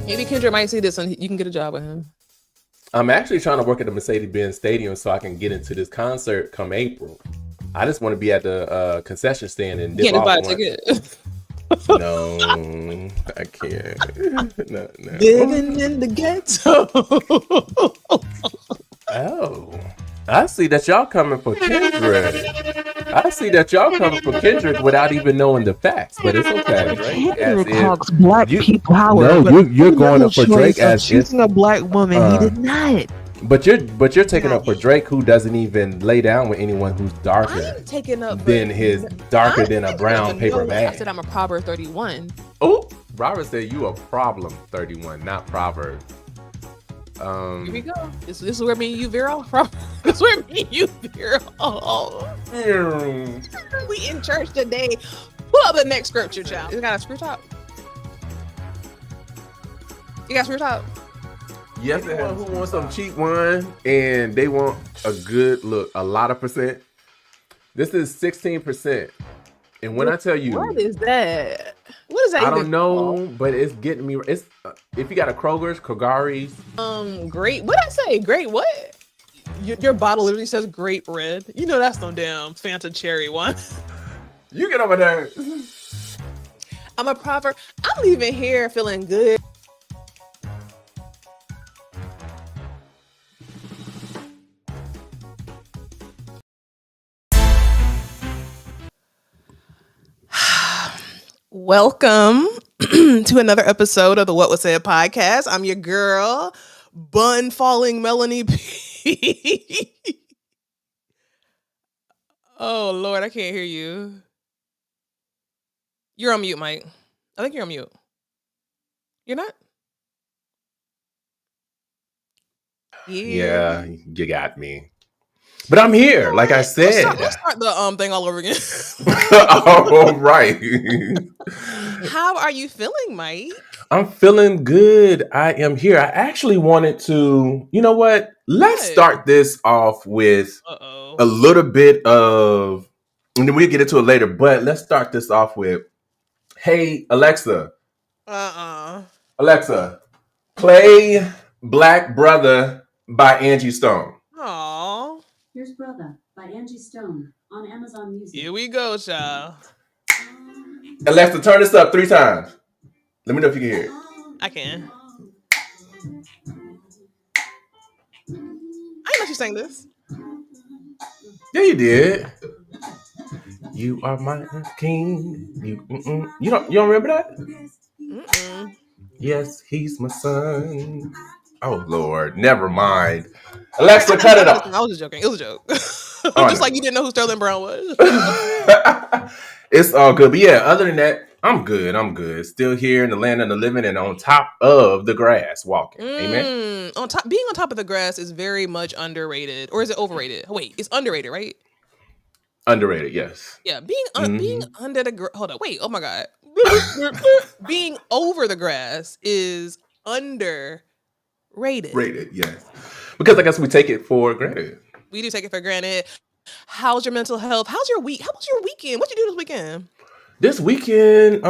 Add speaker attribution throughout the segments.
Speaker 1: Maybe Kendrick might see this and you can get a job with him.
Speaker 2: I'm actually trying to work at the Mercedes-Benz Stadium so I can get into this concert come April. I just want to be at the concession stand and dip off.
Speaker 1: Buy a ticket.
Speaker 2: No, I can't. No.
Speaker 1: Living in the ghetto.
Speaker 2: Oh, I see that y'all coming for Kendrick. I see that y'all coming for Kendrick without even knowing the facts, but it's okay, right?
Speaker 3: Kendrick talks black people power.
Speaker 2: No, you're going up for Drake as
Speaker 3: choosing a black woman. He did not.
Speaker 2: But you're taking up for Drake, who doesn't even lay down with anyone who's darker than a brown paper bag.
Speaker 1: I said I'm a Proverb 31.
Speaker 2: Oh, Robert said you a problem 31, not Proverb.
Speaker 1: Here we go. This is where me and you veer off from. This is where me and you veer off. We in church today. Pull up the next scripture, child. You got a screw top? You got a screw top?
Speaker 2: Yes, anyone who wants some cheap wine and they want a good look, a lot of percent. This is 16%. And when I tell you,
Speaker 1: what is that? What is that?
Speaker 2: I don't know, but it's getting me. It's if you got a Kroger's, Kagari's.
Speaker 1: Great. What I say? Great what? Your bottle literally says grape red. You know that's no damn Fanta cherry one.
Speaker 2: You get over there.
Speaker 1: I'm a Proverb. I'm leaving here feeling good. Welcome to another episode of the What Was Said podcast. I'm your girl, bun falling Meloney P. Oh Lord, I can't hear you. You're on mute, Mike. I think you're on mute. You're not?
Speaker 2: Yeah, you got me. But I'm here, like I said.
Speaker 1: Let's start the thing all over again.
Speaker 2: All right.
Speaker 1: How are you feeling, Mike?
Speaker 2: I'm feeling good. I am here. I actually wanted to, you know what? Let's start this off with a little bit of, and then we'll get into it later, but let's start this off with, hey, Alexa. Alexa, play Black Brother by Angie Stone.
Speaker 1: Aww.
Speaker 4: Here's Brother by Angie Stone on Amazon Music.
Speaker 1: Here we go, child.
Speaker 2: Alexa, turn this up 3 times. Let me know if you can hear it.
Speaker 1: I can. I didn't know she sang this.
Speaker 2: Yeah, you did. You are my king. You don't remember that?
Speaker 1: Mm-mm.
Speaker 2: Yes, he's my son. Oh Lord, never mind. Alexa, cut it off.
Speaker 1: I was just joking. It was a joke. Just like you didn't know who Sterling Brown was.
Speaker 2: It's all good. But yeah, other than that, I'm good. Still here in the land of the living and on top of the grass walking. Amen.
Speaker 1: Being on top of the grass is very much underrated. Or is it overrated? Wait, it's underrated, right?
Speaker 2: Underrated, yes.
Speaker 1: Yeah, being under the grass. Hold on, wait, oh my God. Being over the grass is underrated.
Speaker 2: Rated, yes. Because I guess we take it for granted.
Speaker 1: We do take it for granted. How's your mental health? How's your week? How was your weekend? What you do this weekend?
Speaker 2: This weekend,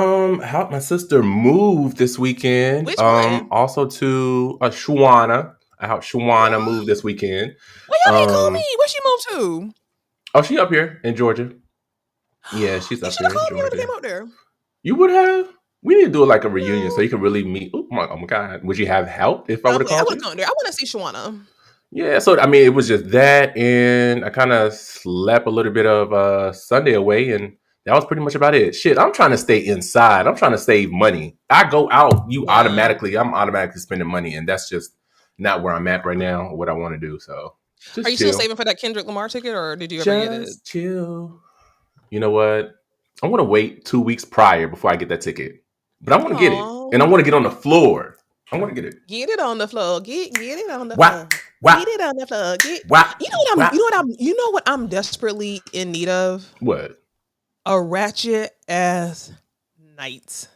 Speaker 2: helped my sister move this weekend.
Speaker 1: Which one?
Speaker 2: Also to Shawana. I helped Shawana move this weekend.
Speaker 1: Why y'all didn't call me? Where she moved to?
Speaker 2: Oh, she up here in Georgia. Yeah, she's up here in Georgia.
Speaker 1: You came up there.
Speaker 2: You would have. We need to do like a reunion so you can really meet. Oh my God. Would you have help if I would have called you?
Speaker 1: I would have there. I want to see Shawana.
Speaker 2: Yeah, so I mean, it was just that, and I kind of slept a little bit of Sunday away, and that was pretty much about it. Shit, I'm trying to stay inside. I'm trying to save money. I go out, I'm automatically spending money, and that's just not where I'm at right now, or what I want to do. So,
Speaker 1: are you still saving for that Kendrick Lamar ticket, or did you ever get it?
Speaker 2: Just chill. You know what? I'm gonna wait 2 weeks prior before I get that ticket, but I want to get it, and I want to get on the floor. I want to get it.
Speaker 1: Get it on the floor. Get it on the floor.
Speaker 2: Wow.
Speaker 1: Get it on the floor. You know what I'm desperately in need of?
Speaker 2: What?
Speaker 1: A ratchet ass night.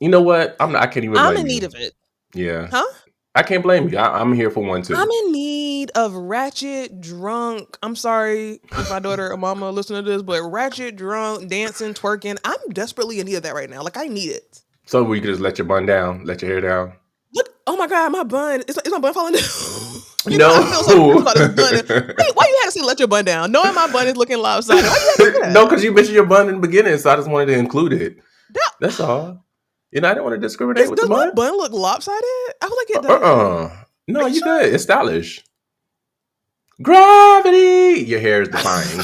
Speaker 2: You know what? I can't even blame you.
Speaker 1: I'm in need of it.
Speaker 2: Yeah.
Speaker 1: Huh?
Speaker 2: I can't blame you. I'm here for one too.
Speaker 1: I'm in need of ratchet drunk. I'm sorry if my daughter or mama listen to this, but ratchet drunk, dancing, twerking. I'm desperately in need of that right now. Like I need it.
Speaker 2: So we could just let your bun down, let your hair down.
Speaker 1: Look, oh my God, my bun. Is my bun falling down?
Speaker 2: No.
Speaker 1: I feel so good about this bun. Why you had to say let your bun down? Knowing my bun is looking lopsided. Why you had to say that?
Speaker 2: No, because you mentioned your bun in the beginning, so I just wanted to include it. That's all. I didn't want to discriminate with the bun.
Speaker 1: Does my bun look lopsided? I feel like it does.
Speaker 2: No, you good. It's stylish. Gravity. Your hair is defying.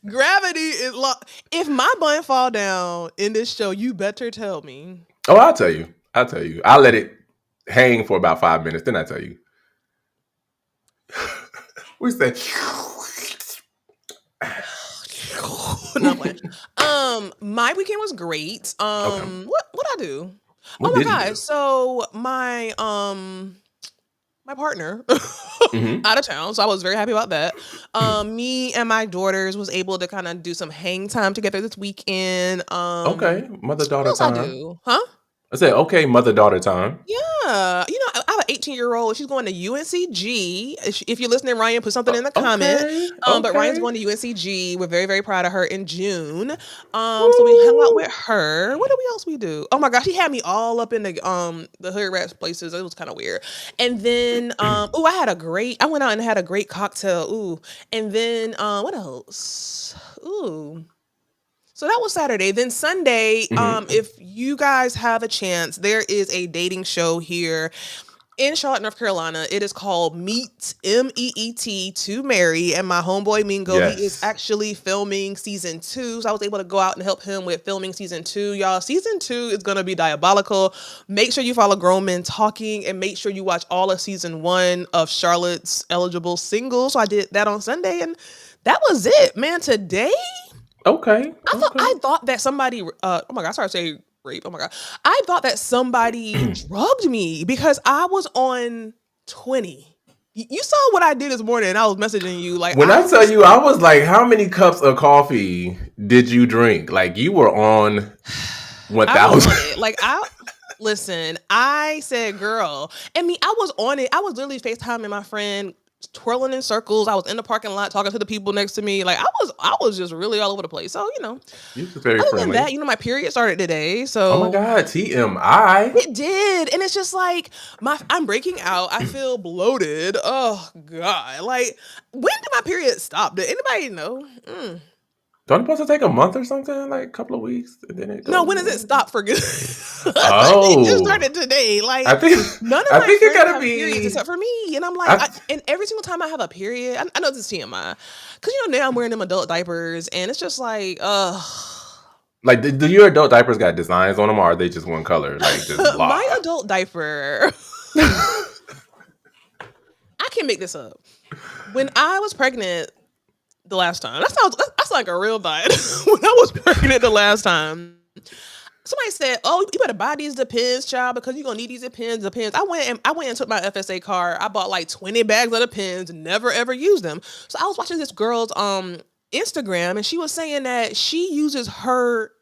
Speaker 1: Gravity is if my bun fall down in this show, you better tell me.
Speaker 2: Oh, I'll tell you. I'll let it hang for about 5 minutes, then I tell you. We say.
Speaker 1: No, my weekend was great. What I do?
Speaker 2: What
Speaker 1: oh my
Speaker 2: did you
Speaker 1: God!
Speaker 2: do?
Speaker 1: So my partner
Speaker 2: Mhm.
Speaker 1: out of town, so I was very happy about that. Me and my daughters was able to kind of do some hang time together this weekend.
Speaker 2: Okay,
Speaker 1: What
Speaker 2: mother-daughter
Speaker 1: else I
Speaker 2: time.
Speaker 1: do? Huh?
Speaker 2: I said, okay, mother-daughter time.
Speaker 1: Yeah, I have an 18-year-old. She's going to UNCG. If you're listening, Ryan, put something in the comment. But Ryan's going to UNCG. We're very, very proud of her in June. So we hung out with her. What else we do? Oh my gosh, she had me all up in the hood rats places. It was kind of weird. And then I went out and had a great cocktail. Ooh, and then what else? Ooh. So that was Saturday. Then Sunday, if you guys have a chance, there is a dating show here in Charlotte, North Carolina. It is called Meet, MEET, to Marry. And my homeboy Mingo, he is actually filming season 2. So I was able to go out and help him with filming season 2. Y'all, season 2 is going to be diabolical. Make sure you follow Grown Men Talking and make sure you watch all of season 1 of Charlotte's Eligible Singles. So I did that on Sunday and that was it, man. Today...
Speaker 2: Okay.
Speaker 1: I thought that somebody, oh my God, sorry to say rape. Oh my God. I thought that somebody drugged me because I was on 20. You saw what I did this morning and I was messaging you. Like,
Speaker 2: when I tell you, I was like, how many cups of coffee did you drink? Like, you were on 1,000.
Speaker 1: Listen, I said, girl, I was on it. I was literally FaceTiming my friend, twirling in circles. I was in the parking lot talking to the people next to me. Like I was just really all over the place. So,
Speaker 2: you were very
Speaker 1: other
Speaker 2: friendly.
Speaker 1: than that, my period started today. So
Speaker 2: oh my God, TMI.
Speaker 1: It did. And it's just like I'm breaking out. I feel bloated. Oh God. Like, when did my period stop? Did anybody know?
Speaker 2: Don't it supposed to take a month or something? Like a couple of weeks? And then it goes
Speaker 1: when does it stop for good?
Speaker 2: Oh.
Speaker 1: It just started today. Like,
Speaker 2: I think
Speaker 1: none of my
Speaker 2: it
Speaker 1: friends
Speaker 2: gotta
Speaker 1: have
Speaker 2: be
Speaker 1: periods except for me. And I'm like, and every single time I have a period, I know this is TMI. Because, now I'm wearing them adult diapers. And it's just like,
Speaker 2: like, do your adult diapers got designs on them, or are they just one color? Like, just blah?
Speaker 1: My adult diaper. I can't make this up. When I was pregnant the last time, that's like a real diet. When I was pregnant the last time, somebody said, "Oh, you better buy these Depends, child, because you're gonna need these Depends." I went and took my FSA card. I bought like 20 bags of Depends, never ever used them. So I was watching this girl's Instagram, and she was saying that she uses her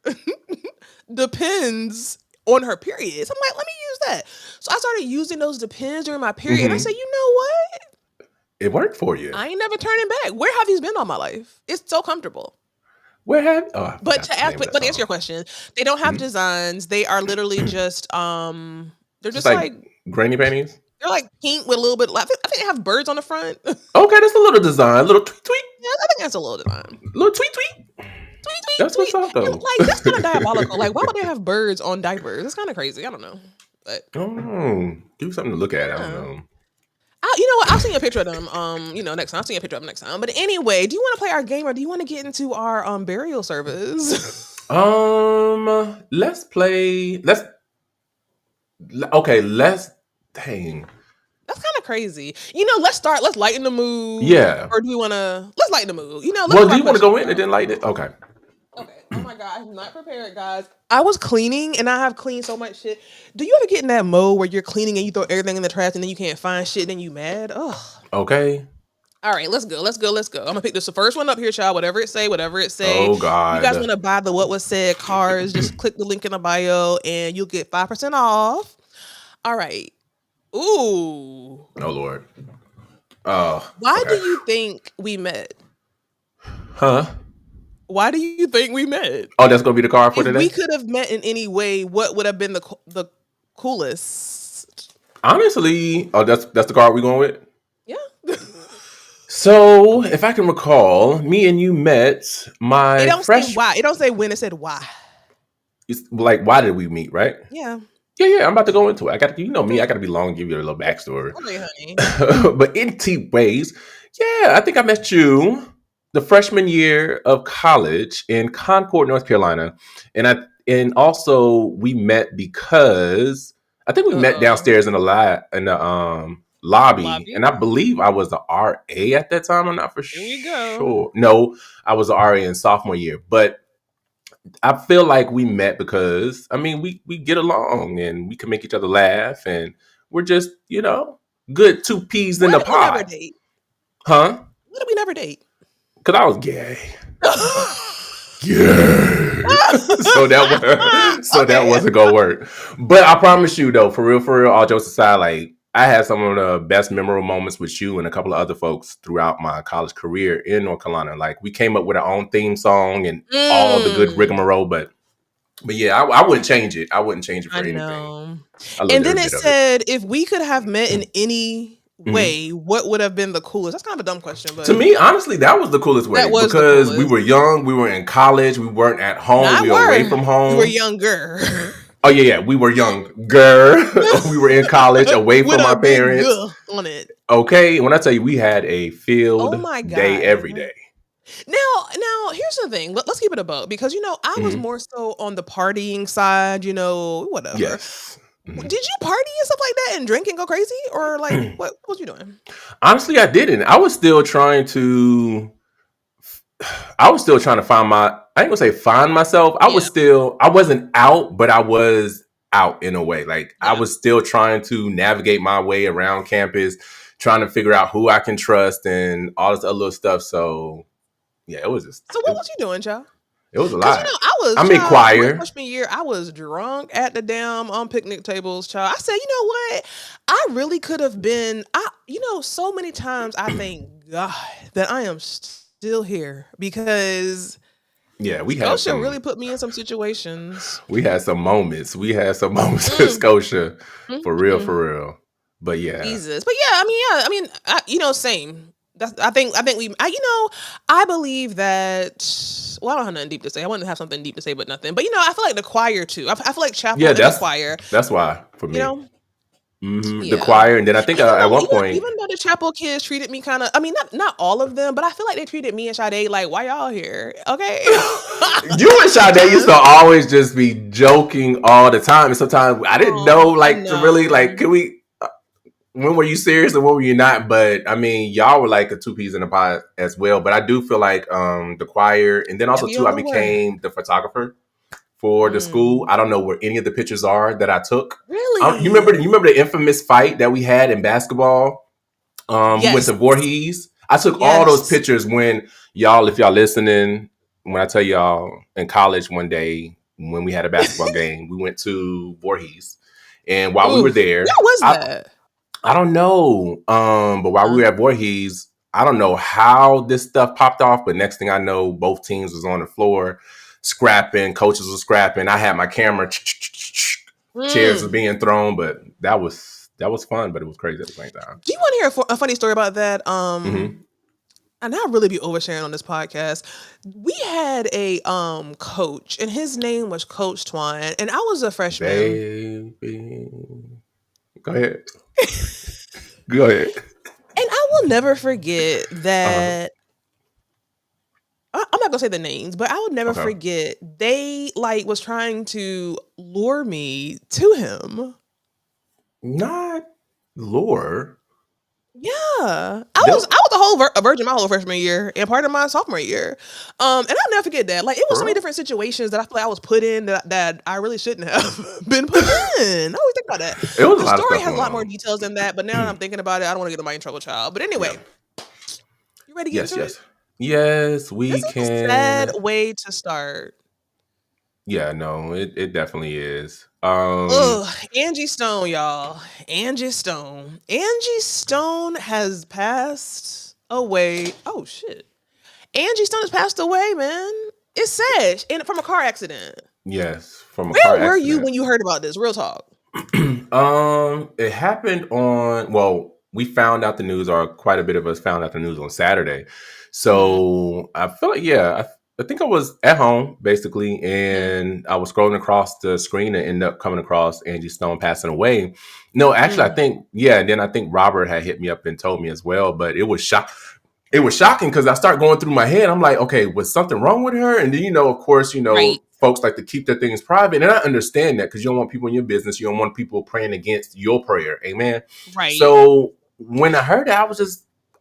Speaker 1: Depends on her periods. I'm like, let me use that. So I started using those Depends during my period. And I said, you know what?
Speaker 2: It worked for you.
Speaker 1: I ain't never turning back. Where have these been all my life? It's so comfortable. But to answer your question, they don't have designs. They are literally just they're just like
Speaker 2: granny panties.
Speaker 1: They're like pink with a little bit. I think they have birds on the front.
Speaker 2: Okay, that's a little design, a little tweet tweet.
Speaker 1: Yeah, I think that's a little design.
Speaker 2: Little tweet tweet. That's what's up though.
Speaker 1: Like, that's kind of diabolical. Like, why would they have birds on diapers? It's kind of crazy. I don't know. But
Speaker 2: do something to look at. I don't know.
Speaker 1: You know what? I'll send you a picture of them. Next time. I'll send you a picture of them next time. But anyway, do you want to play our game or do you want to get into our burial service?
Speaker 2: Let's play. Dang.
Speaker 1: That's kind of crazy. Let's lighten the mood.
Speaker 2: Yeah.
Speaker 1: Or do we want to? Let's lighten the mood.
Speaker 2: Do you want to go in and then lighten it? Okay.
Speaker 1: Okay. Oh my God, I'm not prepared, guys. I was cleaning and I have cleaned so much shit. Do you ever get in that mode where you're cleaning and you throw everything in the trash and then you can't find shit and then you mad? Ugh.
Speaker 2: Okay.
Speaker 1: All right, let's go. I'm gonna pick the first one up here, child. Whatever it say.
Speaker 2: Oh God.
Speaker 1: You guys want to buy the What Was Said cards? Just click the link in the bio and you'll get 5% off. All right. Ooh.
Speaker 2: Oh Lord. Oh.
Speaker 1: Why do you think we met?
Speaker 2: Huh?
Speaker 1: Why do you think we met?
Speaker 2: Oh, that's gonna be the card for
Speaker 1: If
Speaker 2: today.
Speaker 1: we could have met in any way, what would have been the coolest?
Speaker 2: Honestly, that's the card we going with.
Speaker 1: Yeah.
Speaker 2: So, if I can recall, me and you met my
Speaker 1: It don't say why. It don't say when. It said why.
Speaker 2: It's like, why did we meet? Right?
Speaker 1: Yeah.
Speaker 2: Yeah. I'm about to go into it. I got, me. I got to be long and give you a little backstory.
Speaker 1: Okay, honey.
Speaker 2: But in T ways, I think I met you the freshman year of college in Concord, North Carolina, and also we met because I think we met downstairs in the lobby, and I believe I was the RA at that time. I'm not for sure.
Speaker 1: Here we go.
Speaker 2: No, I was the RA in sophomore year, but I feel like we met because we get along and we can make each other laugh, and we're just good two peas in the pod.
Speaker 1: Why did we never date?
Speaker 2: Huh?
Speaker 1: Why did we never date?
Speaker 2: Because I was gay. So that wasn't gonna work. But I promise you though, for real, all jokes aside, like I had some of the best memorable moments with you and a couple of other folks throughout my college career in North Carolina. Like we came up with our own theme song and all the good rigmarole, but yeah, I wouldn't change it. I wouldn't change it for anything.
Speaker 1: And then it said, if we could have met in any way, what would have been the coolest? That's kind of a dumb question, but
Speaker 2: to me, honestly, that was the coolest way because we were young, we were in college, we weren't at home, we were away from home.
Speaker 1: We were younger.
Speaker 2: Oh yeah, we were younger. We were in college, away from our parents.
Speaker 1: On it.
Speaker 2: Okay, when I tell you, we had a field day every day.
Speaker 1: Now, here's the thing. Let's keep it above because I was more so on the partying side. Whatever.
Speaker 2: Yes.
Speaker 1: Did you party and stuff like that and drink and go crazy, or like what was you doing?
Speaker 2: Honestly, I didn't. I was still trying to find my. I ain't gonna say find myself. I wasn't out, but I was out in a way. Like I was still trying to navigate my way around campus, trying to figure out who I can trust and all this other little stuff. So yeah, it was just.
Speaker 1: So what was you doing, child?
Speaker 2: It was a lot.
Speaker 1: I'm
Speaker 2: in choir.
Speaker 1: Freshman year, I was drunk at the damn picnic tables, child. I said, you know what? I really could have been. So many times I thank God that I am still here because.
Speaker 2: Yeah, we had
Speaker 1: Scotia really put me in some situations.
Speaker 2: We had some moments. With Scotia, for real. But yeah,
Speaker 1: Jesus. But yeah, same. I think we. I believe that. Well, I don't have nothing deep to say. I wanted to have something deep to say, but nothing. But I feel like the choir too. I feel like chapel and the choir.
Speaker 2: That's why for me. The choir, and then I think at one point,
Speaker 1: even though the chapel kids treated me kind of, not all of them, but I feel like they treated me and Sade like, why y'all here? Okay.
Speaker 2: You and Sade used to always just be joking all the time, and sometimes I didn't know, to really, can we, when were you serious and when were you not? But y'all were like a two peas in a pod as well, but I do feel like the choir, and then also too, I became the photographer for the school. I don't know where any of the pictures are that I took.
Speaker 1: Really?
Speaker 2: You remember the infamous fight that we had in basketball with the Voorhees? I took all those pictures when y'all, if y'all listening, when I tell y'all in college one day when we had a basketball game, we went to Voorhees. And while we were there,
Speaker 1: what was that?
Speaker 2: I don't know. But while we were at Voorhees, I don't know how this stuff popped off, but next thing I know, both teams was on the floor scrapping, coaches were scrapping. I had my camera, chairs were being thrown, but that was fun, but it was crazy at the same time.
Speaker 1: Do you want to hear a funny story about that? And I'll really be oversharing on this podcast. We had a coach, and his name was Coach Twine, and I was a freshman.
Speaker 2: Baby. Go ahead. Go ahead.
Speaker 1: And I will never forget that. I'm not gonna say the names, but I would never forget they was trying to lure me to him.
Speaker 2: Not lure.
Speaker 1: Yeah, I was a whole virgin my whole freshman year and part of my sophomore year. And I'll never forget that. It was so many different situations that I feel like I was put in that I really shouldn't have been put in. I always think about that. The story has a lot more details than that, but now that I'm thinking about it, I don't want to get nobody in trouble, child. But anyway, you ready to get into it?
Speaker 2: Yes, we
Speaker 1: This
Speaker 2: can.
Speaker 1: Is a sad way to start.
Speaker 2: Yeah, no, it definitely is.
Speaker 1: Angie Stone, y'all. Angie Stone has passed away. Oh shit. Angie Stone has passed away, man. It's sad. And from a car accident.
Speaker 2: Yes, from a
Speaker 1: Where
Speaker 2: car
Speaker 1: were you
Speaker 2: accident.
Speaker 1: when you heard about this? Real talk.
Speaker 2: It happened on, well, we found out the news, or quite a bit of us found out the news on Saturday. So I feel like, I think I was at home basically, and I was scrolling across the screen and ended up coming across Angie Stone passing away. No, actually, I think, and then I think Robert had hit me up and told me as well, but it was shocking because I start going through my head. I'm like, okay, was something wrong with her? And then, of course,
Speaker 1: Right.
Speaker 2: folks like to keep their things private. And I understand that because you don't want people in your business. You don't want people praying against your prayer. Amen.
Speaker 1: Right.
Speaker 2: So when I heard that,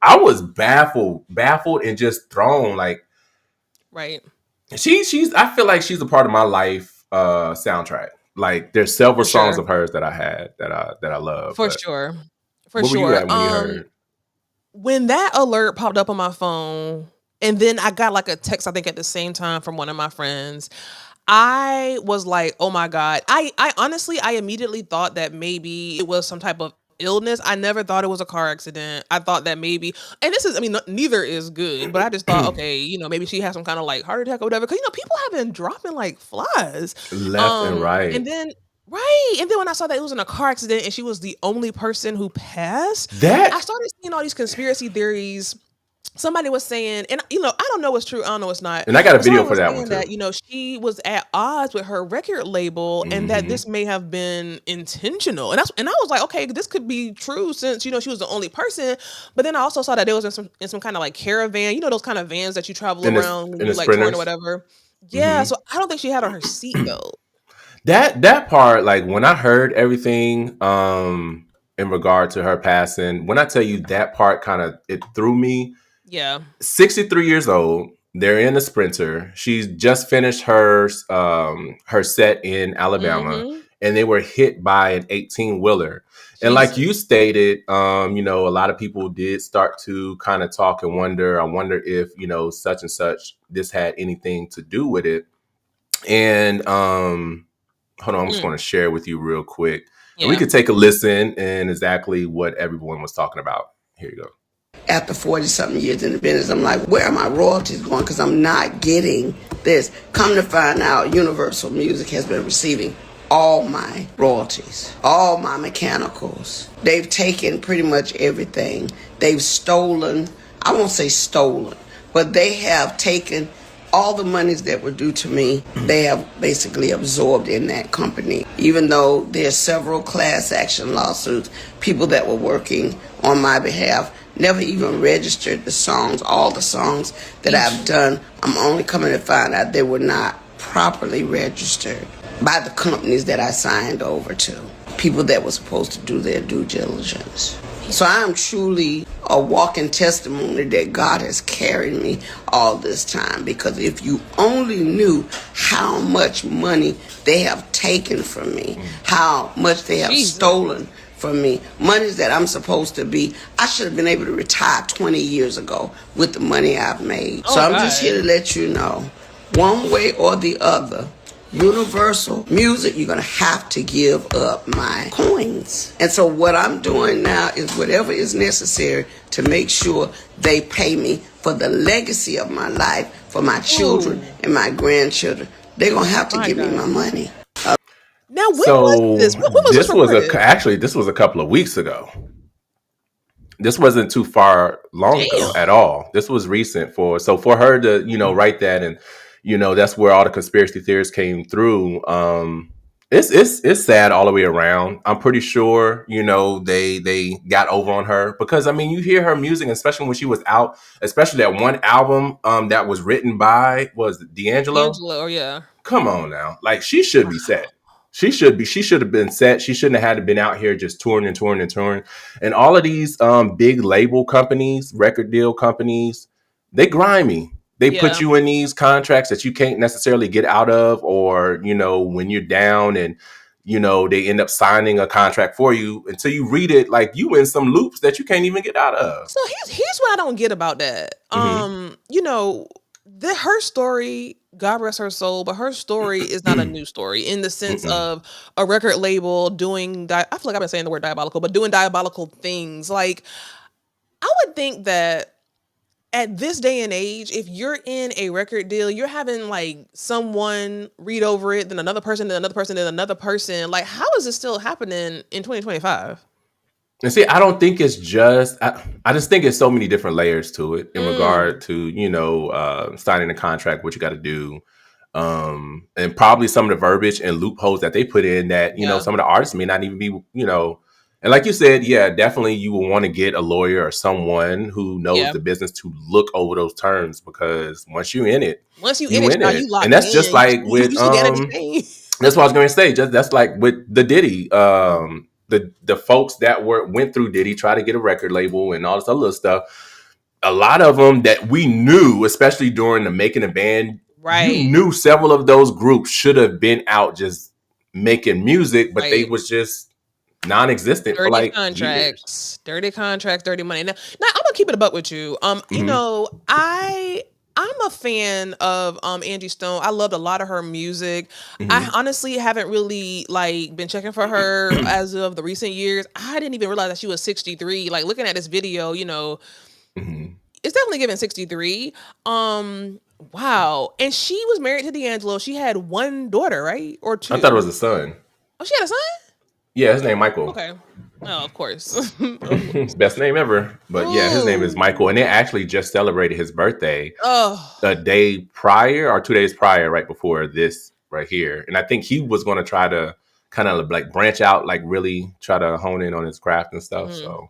Speaker 2: I was baffled and just thrown. Like,
Speaker 1: right.
Speaker 2: I feel like she's a part of my life soundtrack. Like, there's several songs of hers that I had that I love.
Speaker 1: For sure.
Speaker 2: Where were you at when you heard?
Speaker 1: When that alert popped up on my phone, and then I got like a text, I think at the same time from one of my friends, I was like, oh my God. I honestly, I immediately thought that maybe it was some type of illness. I never thought it was a car accident. I thought that maybe, and this is, I mean, neither is good, but I just thought, okay, maybe she had some kind of like heart attack or whatever. Cause people have been dropping like flies.
Speaker 2: Left and right.
Speaker 1: And then, and then when I saw that it was in a car accident and she was the only person who passed, I started seeing all these conspiracy theories. Somebody was saying, and I don't know what's true, I don't know what's not.
Speaker 2: And I got a video for that one too.
Speaker 1: That, she was at odds with her record label, and that this may have been intentional. And I was like, okay, this could be true since she was the only person. But then I also saw that it was in some kind of like caravan, those kind of vans that you travel around when you like touring or whatever. Yeah, so I don't think she had on her seatbelt.
Speaker 2: That part, like when I heard everything in regard to her passing, when I tell you that part kind of, it threw me.
Speaker 1: Yeah.
Speaker 2: 63 years old. They're in a Sprinter. She's just finished her set in Alabama, and they were hit by an 18-wheeler. And like you stated, a lot of people did start to kind of talk and wonder. I wonder if such and such this had anything to do with it. And hold on, I'm just going to share with you real quick, and we could take a listen and exactly what everyone was talking about. Here you go.
Speaker 5: After 40-something years in the business, I'm like, where are my royalties going? Because I'm not getting this. Come to find out, Universal Music has been receiving all my royalties, all my mechanicals. They've taken pretty much everything. They've stolen, I won't say stolen, but they have taken all the monies that were due to me. They have basically absorbed in that company. Even though there's several class action lawsuits, people that were working on my behalf never even registered the songs. All the songs that I've done, I'm only coming to find out they were not properly registered by the companies that I signed over to, people that were supposed to do their due diligence. So I am truly a walking testimony that God has carried me all this time, because if you only knew how much money they have taken from me, how much they have stolen from me, monies that I'm supposed to be, I should have been able to retire 20 years ago with the money I've made. So I'm just here to let you know, one way or the other, Universal Music, you're going to have to give up my coins. And so what I'm doing now is whatever is necessary to make sure they pay me for the legacy of my life, for my children and my grandchildren. They're going to have to give me my money.
Speaker 1: Now, when was this? What was
Speaker 2: this?
Speaker 1: This
Speaker 2: this was a couple of weeks ago. This wasn't too far long ago at all. This was recent for her to, write that, and that's where all the conspiracy theories came through. It's sad all the way around. I'm pretty sure, they got over on her, because you hear her music, especially when she was out, especially that one album that was written by, was it D'Angelo? Come on now. Like, she should be set. She should have been set. She shouldn't have had to been out here just touring. And all of these big label companies, record deal companies, they grimy. They put you in these contracts that you can't necessarily get out of, or, when you're down and, they end up signing a contract for you until you read it, like you in some loops that you can't even get out of.
Speaker 1: So here's what I don't get about that. Her story, God rest her soul, but her story is not a new story in the sense of a record label doing, I feel like I've been saying the word diabolical, but doing diabolical things. Like, I would think that at this day and age, if you're in a record deal, you're having like someone read over it, then another person, then another person, then another person. Like, how is this still happening in 2025?
Speaker 2: And see, I don't think it's just, I just think it's so many different layers to it in regard to, signing a contract, what you got to do. And probably some of the verbiage and loopholes that they put in that, some of the artists may not even be, and like you said, yeah, definitely you will want to get a lawyer or someone who knows the business to look over those terms, because once you're in it, you in it.
Speaker 1: You locked
Speaker 2: and that's
Speaker 1: in.
Speaker 2: just like with, that's what I was going to say. That's like with the Diddy, the folks that went through Diddy, try to get a record label and all this other stuff. A lot of them that we knew, especially during the making a band, you knew several of those groups should have been out just making music, but they was just non-existent for like years.
Speaker 1: Dirty contracts, dirty money. Now I'm gonna keep it a buck with you. I'm a fan of Angie Stone. I loved a lot of her music. I honestly haven't really like been checking for her as of the recent years. I didn't even realize that she was 63. Like, looking at this video, it's definitely giving 63. Wow. And she was married to D'Angelo. She had one daughter, right? Or two?
Speaker 2: I thought it was a son.
Speaker 1: Oh, she had a son?
Speaker 2: Yeah, his name Michael.
Speaker 1: Okay. Oh, of course.
Speaker 2: Best name ever. But yeah, his name is Michael. And they actually just celebrated his birthday a day prior or 2 days prior, right before this right here. And I think he was going to try to kind of like branch out, like really try to hone in on his craft and stuff. So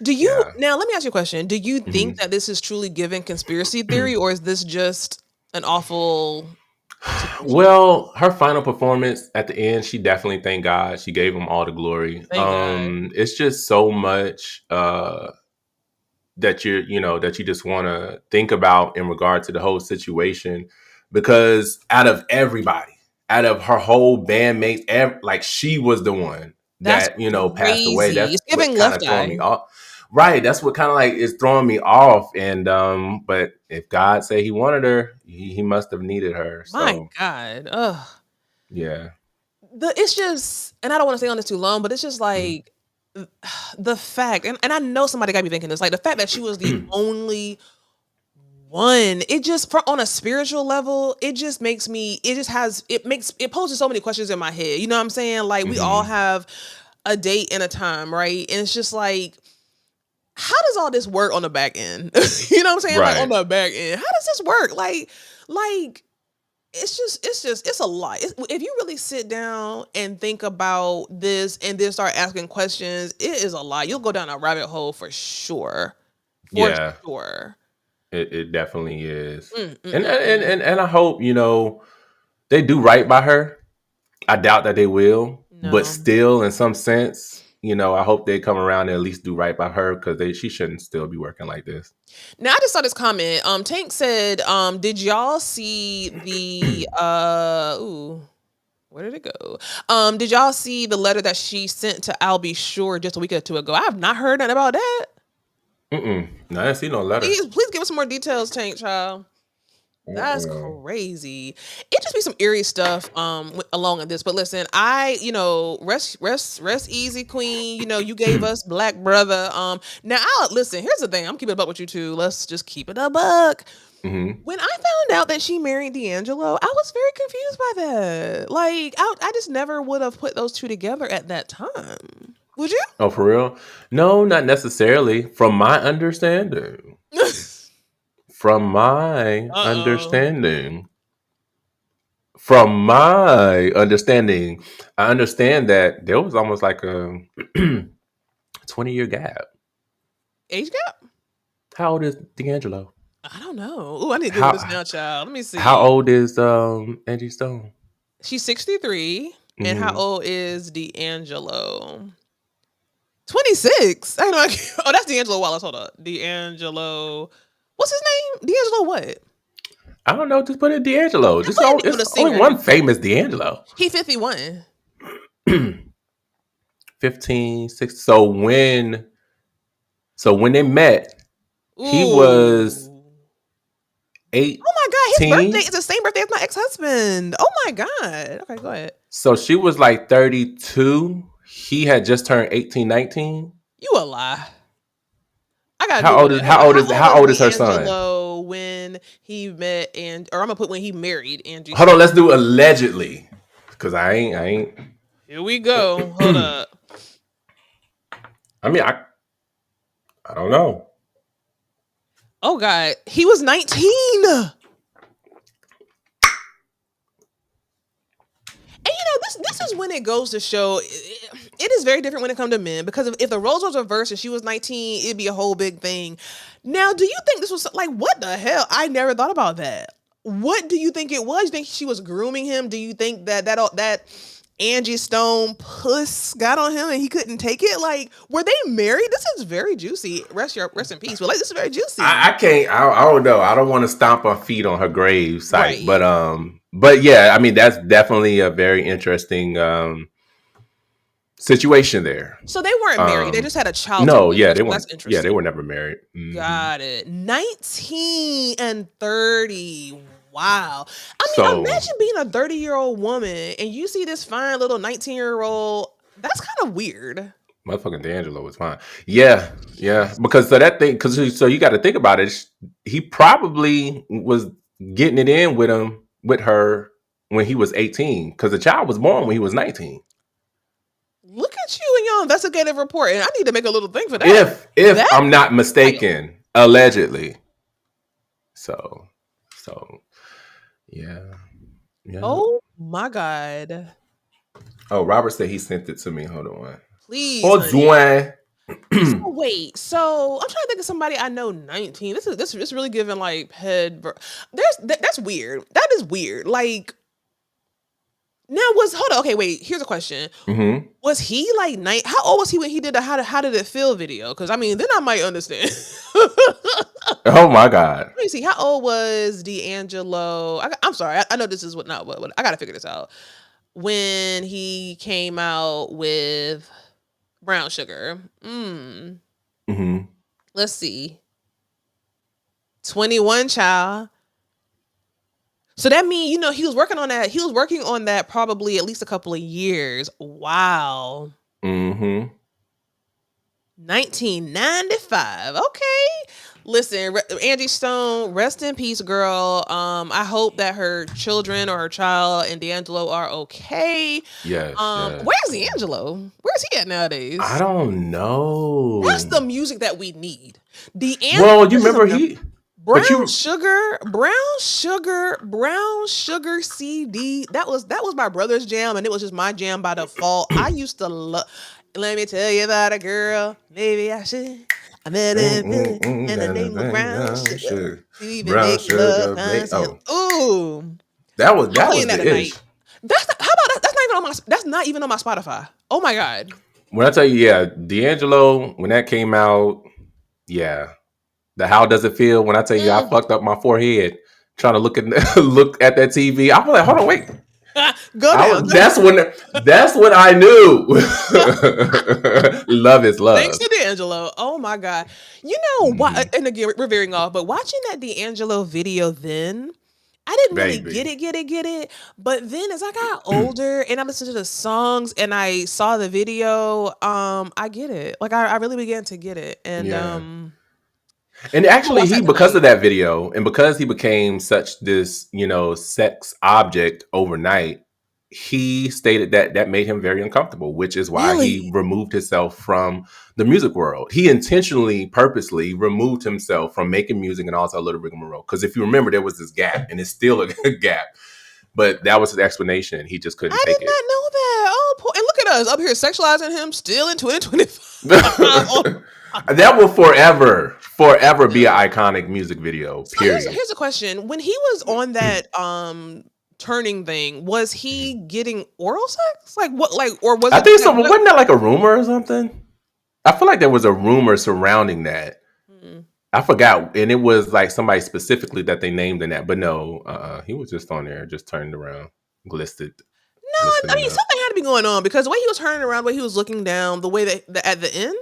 Speaker 1: do you now let me ask you a question. Do you think that this is truly giving conspiracy theory, or is this just an awful situation?
Speaker 2: Well, her final performance at the end, she definitely, thank God, she gave him all the glory. It's just so much that that you just want to think about in regard to the whole situation, because out of everybody, out of her whole bandmates, like, she was the one that passed away. That's
Speaker 1: it's giving
Speaker 2: what
Speaker 1: left
Speaker 2: throwing
Speaker 1: eye.
Speaker 2: me off. Right, that's what kind of like is throwing me off. And but if God said he wanted her, he must have needed her. So.
Speaker 1: My God. Ugh.
Speaker 2: Yeah.
Speaker 1: It's just, and I don't want to stay on this too long, but it's just like the fact, and I know somebody got me thinking this, like the fact that she was the only one, it just, on a spiritual level, it just makes me, it poses so many questions in my head. You know what I'm saying? Like, we all have a date and a time, right? And it's just like, how does all this work on the back end? You know what I'm saying?
Speaker 2: Right.
Speaker 1: Like, on the back end, how does this work? Like it's a lot. If you really sit down and think about this and then start asking questions, it is a lot. You'll go down a rabbit hole for sure. For sure.
Speaker 2: It definitely is. And I hope, they do right by her. I doubt that they will, but still, in some sense, I hope they come around and at least do right by her, because she shouldn't still be working like this.
Speaker 1: Now, I just saw this comment. Tank said, did y'all see the where did it go? Did y'all see the letter that she sent to I'll Be Sure just a week or two ago? I have not heard nothing about that.
Speaker 2: No, I didn't see no letter.
Speaker 1: Please give us some more details, Tank child. That's crazy. It just be some eerie stuff along with this. But listen, rest easy, queen. You gave us Black Brother. Now listen, here's the thing. I'm keeping it up with you too. Let's just keep it a buck. When I found out that she married D'Angelo, I was very confused by that. Like, I just never would have put those two together at that time. Would you?
Speaker 2: Oh, for real? No, not necessarily. From my understanding. From my understanding, I understand that there was almost like a 20-year gap.
Speaker 1: Age gap?
Speaker 2: How old is D'Angelo?
Speaker 1: I don't know. Ooh, I need to do this now, child. Let me see.
Speaker 2: How old is Angie Stone?
Speaker 1: She's 63. And how old is D'Angelo? 26. I know. Oh, that's D'Angelo Wallace. Hold up. D'Angelo. What's his name? D'Angelo what?
Speaker 2: I don't know. Just put it D'Angelo. It's only one famous D'Angelo.
Speaker 1: He 51.
Speaker 2: 15, 6. So when they met, he was 8.
Speaker 1: Oh my God. His birthday is the same birthday as my ex-husband. Oh my God. Okay, go ahead.
Speaker 2: So she was like 32. He had just turned 18, 19.
Speaker 1: You a lie. I gotta
Speaker 2: How
Speaker 1: Google
Speaker 2: old is
Speaker 1: that. Hold
Speaker 2: how
Speaker 1: on.
Speaker 2: old is how
Speaker 1: was
Speaker 2: old is her son?
Speaker 1: D'Angelo when he met or I'm gonna put when he married Angie.
Speaker 2: Hold on, let's do allegedly, because I ain't.
Speaker 1: Here we go. Hold up.
Speaker 2: I mean, I don't know.
Speaker 1: Oh God, he was 19. And this is when it goes to show it is very different when it comes to men, because if the roles was reversed and she was 19, it'd be a whole big thing. Now, do you think this was like, what the hell? I never thought about that. What do you think it was? You think she was grooming him? Do you think that Angie Stone puss got on him and he couldn't take it? Like, were they married? This is very juicy. Rest in peace. But like, this is very juicy.
Speaker 2: I can't. I don't know. I don't want to stomp our feet on her grave site,
Speaker 1: Right.
Speaker 2: but yeah, I mean, that's definitely a very interesting situation there.
Speaker 1: So they weren't married. They just had a child.
Speaker 2: No,
Speaker 1: together.
Speaker 2: they weren't.
Speaker 1: That's interesting.
Speaker 2: Yeah, they were never married. Mm-hmm.
Speaker 1: Got it. 19 and 30. Wow. I mean, imagine being a 30-year-old woman and you see this fine little 19-year-old. That's kind of weird.
Speaker 2: Motherfucking D'Angelo was fine. Yeah. Because so you got to think about it. He probably was getting it in with her when he was 18, because the child was born when he was 19.
Speaker 1: Look at you and your investigative report, and I need to make a little thing for that.
Speaker 2: If I'm not mistaken, allegedly. So yeah.
Speaker 1: Oh my God.
Speaker 2: Oh, Robert said he sent it to me. Hold on.
Speaker 1: Please.
Speaker 2: So
Speaker 1: wait. So I'm trying to think of somebody I know 19. This is really giving like head. That's weird. That is weird. Like, now hold on. Okay, wait. Here's a question.
Speaker 2: Mm-hmm.
Speaker 1: Was he like how old was he when he did the how did it feel video? Because I mean, then I might understand.
Speaker 2: Oh my God.
Speaker 1: Let me see. How old was D'Angelo? I'm sorry. I know this is what I gotta figure this out. When he came out with Brown Sugar.
Speaker 2: Mm-hmm.
Speaker 1: Let's see. 21, child. So that means, he was working on that. He was working on that probably at least a couple of years. Wow.
Speaker 2: Mm-hmm.
Speaker 1: 1995. Okay. Listen, Angie Stone, rest in peace, girl. I hope that her children or her child and D'Angelo are okay.
Speaker 2: Yes.
Speaker 1: Where's D'Angelo? Where's he at nowadays?
Speaker 2: I don't know.
Speaker 1: That's the music that we need. D'Angelo.
Speaker 2: Well, you remember
Speaker 1: Brown Sugar CD. That was my brother's jam, and it was just my jam by default. I used to love. Let me tell you about a girl. Maybe I should. I met him and the name was Brown Sugar.
Speaker 2: Brown Sugar.
Speaker 1: Ooh,
Speaker 2: that was the ish.
Speaker 1: How about that? That's not even on my Spotify. Oh my God.
Speaker 2: When I tell you, yeah, D'Angelo, when that came out, yeah. The how does it feel? When I tell you, I fucked up my forehead trying to look at that TV. I was like, hold on, wait.
Speaker 1: Go down.
Speaker 2: That's when I knew. Love is love.
Speaker 1: Thanks to D'Angelo. Oh my God. Why? And again, we're veering off, but watching that D'Angelo video then, I didn't really get it. But then as I got older and I listened to the songs and I saw the video, I get it. Like I really began to get it. And
Speaker 2: and actually because of that video and because he became such this, sex object overnight, he stated that made him very uncomfortable, which is why he removed himself from the music world. He intentionally, purposely removed himself from making music and also a little rigmarole. Because if you remember, there was this gap, and it's still a gap. But that was his explanation. He just couldn't take it.
Speaker 1: I did not know that. Oh, and look at us up here sexualizing him still in 2025.
Speaker 2: That will forever be an iconic music video. Period.
Speaker 1: So here's a question: when he was on that turning thing, was he getting oral sex? Like what? Like, or was
Speaker 2: I think so? Wasn't that like a rumor or something? I feel like there was a rumor surrounding that. Mm-hmm. I forgot, and it was like somebody specifically that they named in that. But no, he was just on there, just turned around, glistered.
Speaker 1: No, I mean something had to be going on because the way he was turning around, the way he was looking down, the way that at the end.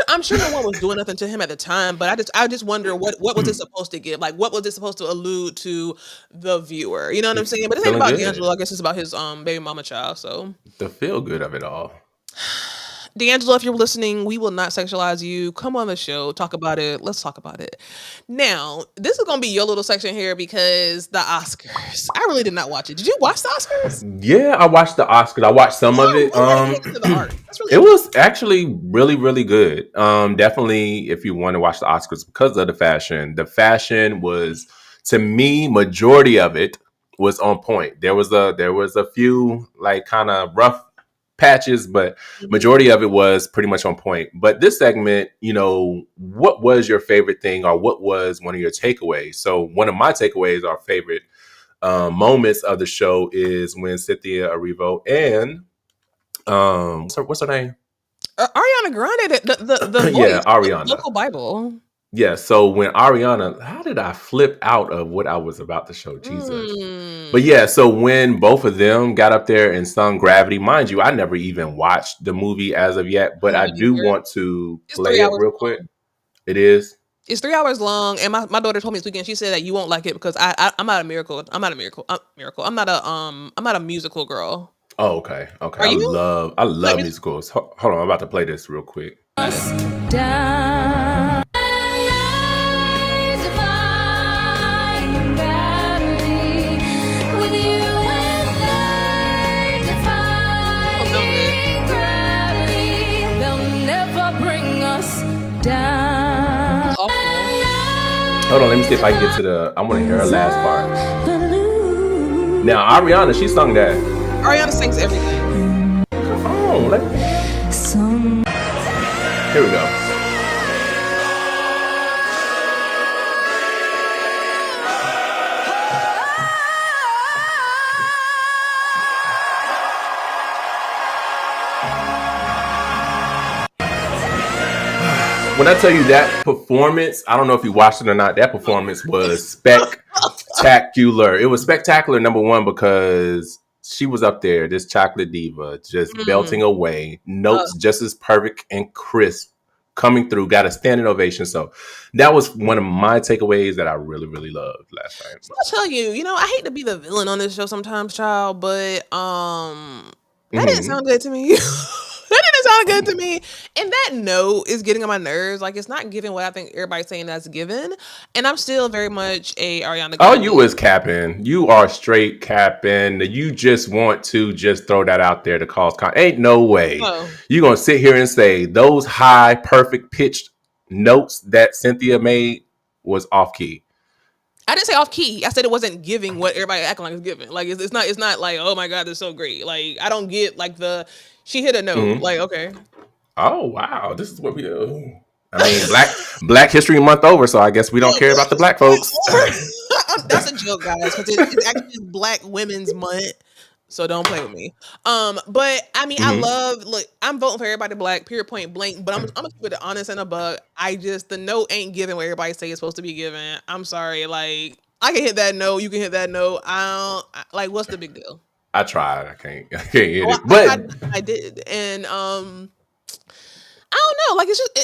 Speaker 1: I'm sure no one was doing nothing to him at the time, but I just wonder what was it supposed to give? Like what was it supposed to allude to the viewer? You know what I'm saying? But it's not about D'Angelo, I guess it's about his baby mama child. So
Speaker 2: the feel good of it all.
Speaker 1: D'Angelo, if you're listening, we will not sexualize you. Come on the show, talk about it. Let's talk about it. Now, this is gonna be your little section here because the Oscars. I really did not watch it. Did you watch the Oscars?
Speaker 2: Yeah, I watched the Oscars. I watched some of it. It was actually really, really good. Definitely, if you want to watch the Oscars because of the fashion was, to me, majority of it was on point. There was a few like kind of rough patches, but majority of it was pretty much on point. But this segment, what was your favorite thing, or what was one of your takeaways? So one of my takeaways, our favorite moments of the show, is when Cynthia Erivo and what's her name?
Speaker 1: Ariana Grande, the
Speaker 2: yeah, Ariana,
Speaker 1: local Bible.
Speaker 2: Yeah, so when Ariana, how did I flip out of what I was about to show? Jesus. But yeah, so when both of them got up there and sung Gravity, mind you, I never even watched the movie as of yet, but I do want to play it real quick. It is?
Speaker 1: It's 3 hours long, and my daughter told me this weekend, she said that you won't like it because I'm not a miracle. I'm not a musical girl.
Speaker 2: Oh, okay. I love musicals. Hold on, I'm about to play this real quick. Hold on, let me see if I can get to I want to hear her last part. Now, Ariana, she sung that.
Speaker 1: Ariana sings everything.
Speaker 2: Come on, here we go. When I tell you that performance, I don't know if you watched it or not, that performance was spectacular. It was spectacular, number one, because she was up there, this chocolate diva, just belting away, notes just as perfect and crisp, coming through, got a standing ovation. So that was one of my takeaways that I really, really loved last night.
Speaker 1: So I'll tell you, I hate to be the villain on this show sometimes, child, but that didn't sound good to me. That didn't sound good to me. And that note is getting on my nerves. Like, it's not giving what I think everybody's saying that's given. And I'm still very much a Ariana Grande.
Speaker 2: Oh, you is capping. You are straight capping. You just want to just throw that out there to cause ain't no way. You're going to sit here and say those high, perfect pitched notes that Cynthia made was off key.
Speaker 1: I didn't say off key. I said it wasn't giving what everybody acting like it's giving. Like, it's not like, oh my God, they're so great. Like, I don't get like she hit a note. Like, okay.
Speaker 2: Oh wow, this is what we do. I mean, Black History Month over, so I guess we don't care about the black folks.
Speaker 1: That's a joke, guys, because it's actually Black Women's Month. So don't play with me. But I mean, I'm voting for everybody black, period, point blank. But I'm gonna keep it honest and a buck. The note ain't giving what everybody say it's supposed to be given. I'm sorry. Like, I can hit that note, you can hit that note. What's the big deal?
Speaker 2: I tried. I can't hit it. But
Speaker 1: I did. And I don't know. Like, it's just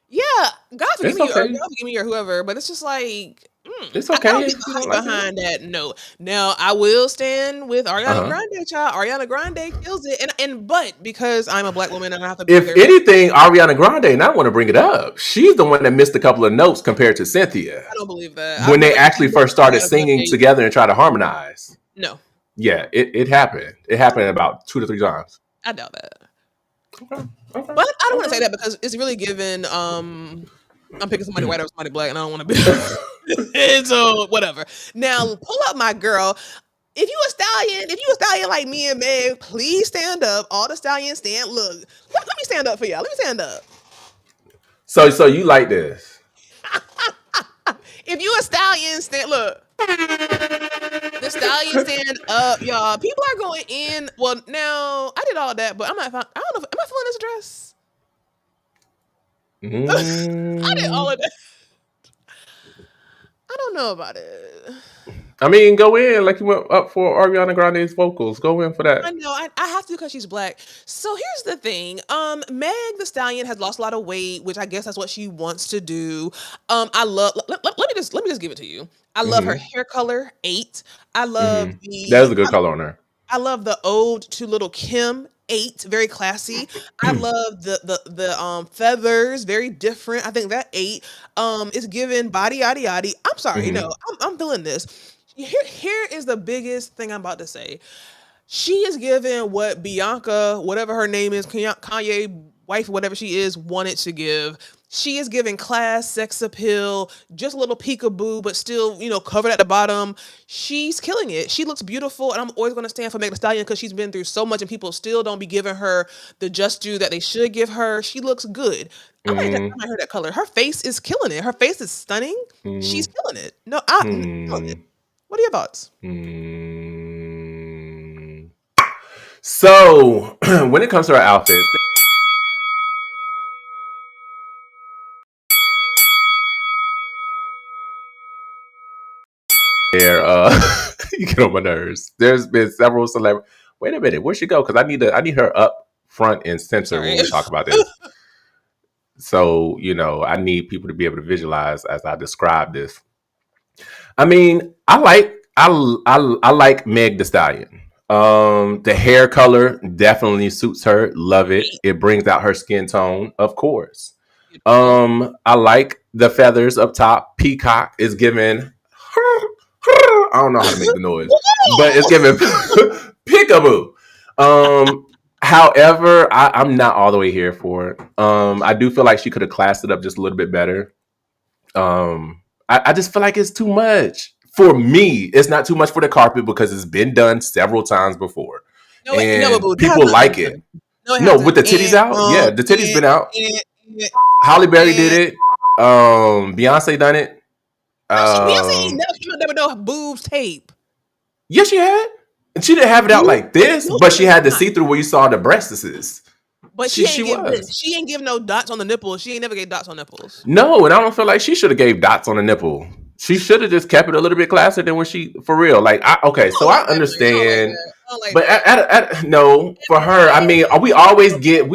Speaker 1: yeah, God forgive me, or God forgive me, or whoever, but it's just like
Speaker 2: it's okay.
Speaker 1: I don't get behind that note. Now, I will stand with Ariana Grande, child. Ariana Grande kills it, but because I'm a black woman and I have to be
Speaker 2: if anything, Ariana Grande, and I want to bring it up, she's the one that missed a couple of notes compared to Cynthia.
Speaker 1: I don't believe that.
Speaker 2: When they actually first started singing together and try to harmonize.
Speaker 1: No.
Speaker 2: Yeah, it happened. It happened about 2 to 3 times.
Speaker 1: I doubt that. Okay. But I don't want to say that because it's really given. I'm picking somebody white or somebody black, and I don't want to be. And so whatever. Now pull up my girl. If you a stallion like me and Meg, please stand up. All the stallions stand. Look, let me stand up for y'all. Let me stand up.
Speaker 2: So you like this?
Speaker 1: If you a stallion, stand. Look. The stallion stand up, y'all. People are going in. Well, now I did all that, but I don't know. Am I feeling this dress? I did all of that. I don't know about it.
Speaker 2: I mean, go in like you went up for Ariana Grande's vocals. Go in for that.
Speaker 1: I know. I have to because she's black. So here's the thing. Meg the Stallion has lost a lot of weight, which I guess that's what she wants to do. I love. Let me just give it to you. I love her hair color 8. I love
Speaker 2: That is a good color on her.
Speaker 1: I love the ode to Little Kim 8, very classy. I love the feathers, very different. I think that 8 is given body yaddy yaddy. I'm sorry,
Speaker 2: Mhm.
Speaker 1: no, I'm feeling this. Here is the biggest thing I'm about to say. She is given what Bianca, whatever her name is, Kanye wife, whatever she is, wanted to give. She is giving class, sex appeal, just a little peekaboo, but still, covered at the bottom. She's killing it. She looks beautiful, and I'm always going to stand for Meg Thee Stallion because she's been through so much, and people still don't be giving her the just due that they should give her. She looks good. I
Speaker 2: Mhm.
Speaker 1: might hear that color. Her face is killing it. Her face is stunning. She's
Speaker 2: Mhm.
Speaker 1: killing it. No, I'm killing it.
Speaker 2: Mhm.
Speaker 1: What are your thoughts?
Speaker 2: Mm. So when it comes to her outfits, there you get on my nerves. There's been several celebrities. Wait a minute, where'd she go? Because I need her up front and
Speaker 1: I'm
Speaker 2: center
Speaker 1: sorry.
Speaker 2: when we talk about this. So I need people to be able to visualize as I describe this. I mean, I like Meg Thee Stallion. The hair color definitely suits her. Love it. It brings out her skin tone, of course. I like the feathers up top. Peacock is given. I don't know how to make the noise, but it's given peekaboo. However, I'm not all the way here for it. I do feel like she could have classed it up just a little bit better. I just feel like it's too much for me. It's not too much for the carpet because it's been done several times before,
Speaker 1: No,
Speaker 2: and
Speaker 1: boo. That has
Speaker 2: people
Speaker 1: nothing
Speaker 2: like
Speaker 1: to do.
Speaker 2: it.
Speaker 1: No, it
Speaker 2: No, with
Speaker 1: hasn't.
Speaker 2: the titties out, yeah, the titties been out.
Speaker 1: And,
Speaker 2: Halle Berry did it. Beyonce done it.
Speaker 1: no, Beyonce ain't never no boobs tape.
Speaker 2: Yeah, she had. And she didn't have it out like this,
Speaker 1: No,
Speaker 2: but
Speaker 1: she
Speaker 2: she
Speaker 1: did
Speaker 2: had the
Speaker 1: not.
Speaker 2: see through where you saw the breastises.
Speaker 1: But
Speaker 2: She was.
Speaker 1: she ain't give no dots on the nipples. She ain't never gave dots on nipples.
Speaker 2: No, and I don't feel like she should have gave dots on the nipple. She should have just kept it a little bit classier than when she for real. Like, so I understand, but no, for her, I mean, we always give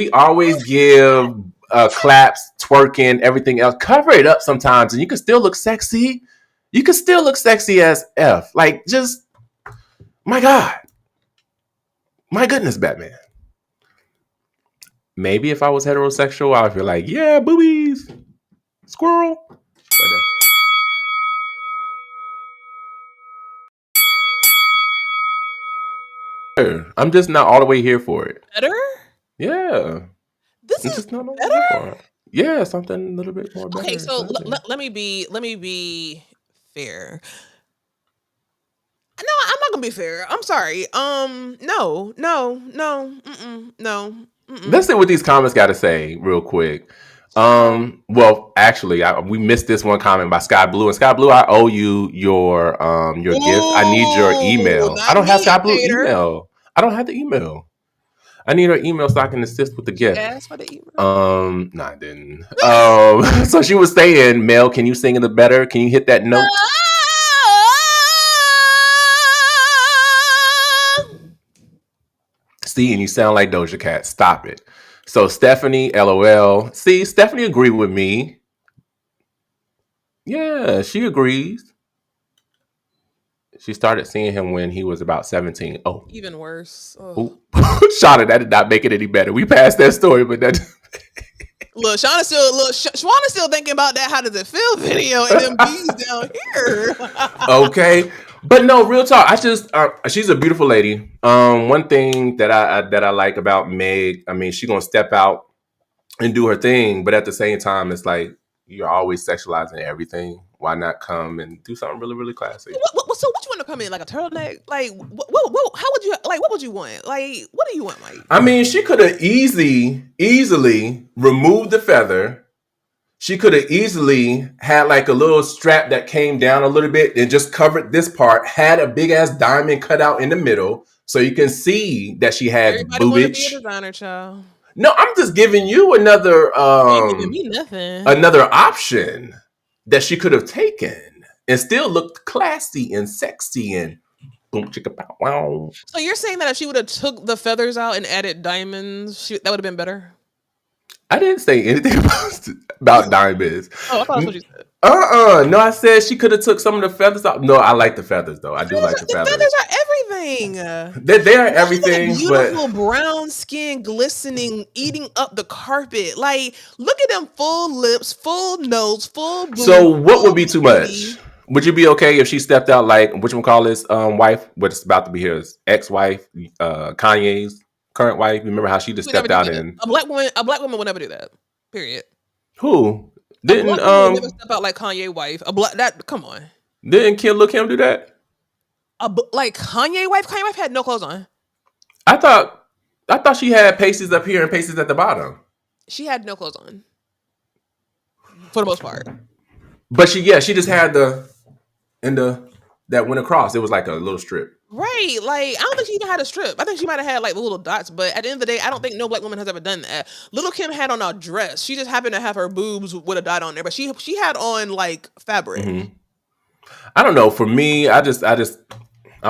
Speaker 2: claps, twerking, everything else. Cover it up sometimes, and you can still look sexy. You can still look sexy as F. Like, just my God, my goodness, Batman. Maybe if I was heterosexual, I would feel like, yeah, boobies, squirrel. I'm just not all the way here for it.
Speaker 1: Better?
Speaker 2: Yeah.
Speaker 1: This
Speaker 2: I'm
Speaker 1: is
Speaker 2: just not all the way
Speaker 1: better?
Speaker 2: here for it. Yeah, something a little bit more better.
Speaker 1: Okay, so let me be fair. No, I'm not gonna be fair. I'm sorry. No.
Speaker 2: Let's see what these comments got to say real quick. Well, actually, we missed this one comment by Sky Blue. And Sky Blue, I owe you your gift. I need your email. I don't have Sky Blue email. I don't have the email. I need her email so I can assist with the gift.
Speaker 1: Ask for the email.
Speaker 2: No, I didn't. So she was saying, Mel, can you sing it better? Can you hit that note? See, and you sound like Doja Cat. Stop it. So Stephanie, LOL. See, Stephanie agreed with me. Yeah, she agrees. She started seeing him when he was about 17. Oh.
Speaker 1: Even worse.
Speaker 2: Shauna, that did not make it any better. We passed that story, but that...
Speaker 1: Look, Shauna's still thinking about that how does it feel video and them bees down here.
Speaker 2: Okay. But no, real talk. She's a beautiful lady. One thing that I like about Meg, I mean, she's gonna step out and do her thing, but at the same time, it's like you're always sexualizing everything. Why not come and do something really, really classy?
Speaker 1: So what you want to come in like a turtleneck? Like what? How would you like? What would you want? Like what do you want, Mike?
Speaker 2: I mean, she could have easily removed the feather. She could have easily had like a little strap that came down a little bit and just covered this part, had a big ass diamond cut out in the middle so you can see that she had
Speaker 1: Everybody want to be
Speaker 2: boobage.
Speaker 1: a designer, child.
Speaker 2: No, I'm just giving you another
Speaker 1: giving me nothing.
Speaker 2: Another option that she could have taken and still looked classy and sexy and boom chicka pow wow.
Speaker 1: So you're saying that if she would have took the feathers out and added diamonds, that would have been better?
Speaker 2: I didn't say anything about diamonds.
Speaker 1: Oh, I thought that's what you said.
Speaker 2: No, I said she could have took some of the feathers off. No, I like the feathers though. I do like the feathers.
Speaker 1: The feathers are everything.
Speaker 2: They are everything,
Speaker 1: beautiful brown skin, glistening, eating up the carpet. Like, look at them full lips, full nose, full booty.
Speaker 2: So what would be too much? Would you be okay if she stepped out like whatchamacallit's wife, what's about to be his ex-wife, Kanye's current wife? Remember how she just stepped out and
Speaker 1: a black woman would never do that. Period.
Speaker 2: Who? Didn't
Speaker 1: never step out like Kanye wife. Come on.
Speaker 2: Didn't Lil Kim do that?
Speaker 1: Like Kanye wife had no clothes on.
Speaker 2: I thought she had pasties up here and pasties at the bottom.
Speaker 1: She had no clothes on. For the most part.
Speaker 2: But she just had that went across. It was like a little strip.
Speaker 1: Right. Like, I don't think she even had a strip. I think she might have had like little dots, but at the end of the day, I don't think no black woman has ever done that. Little Kim had on a dress. She just happened to have her boobs with a dot on there, but she had on like fabric.
Speaker 2: Mm-hmm. I don't know. For me, I would have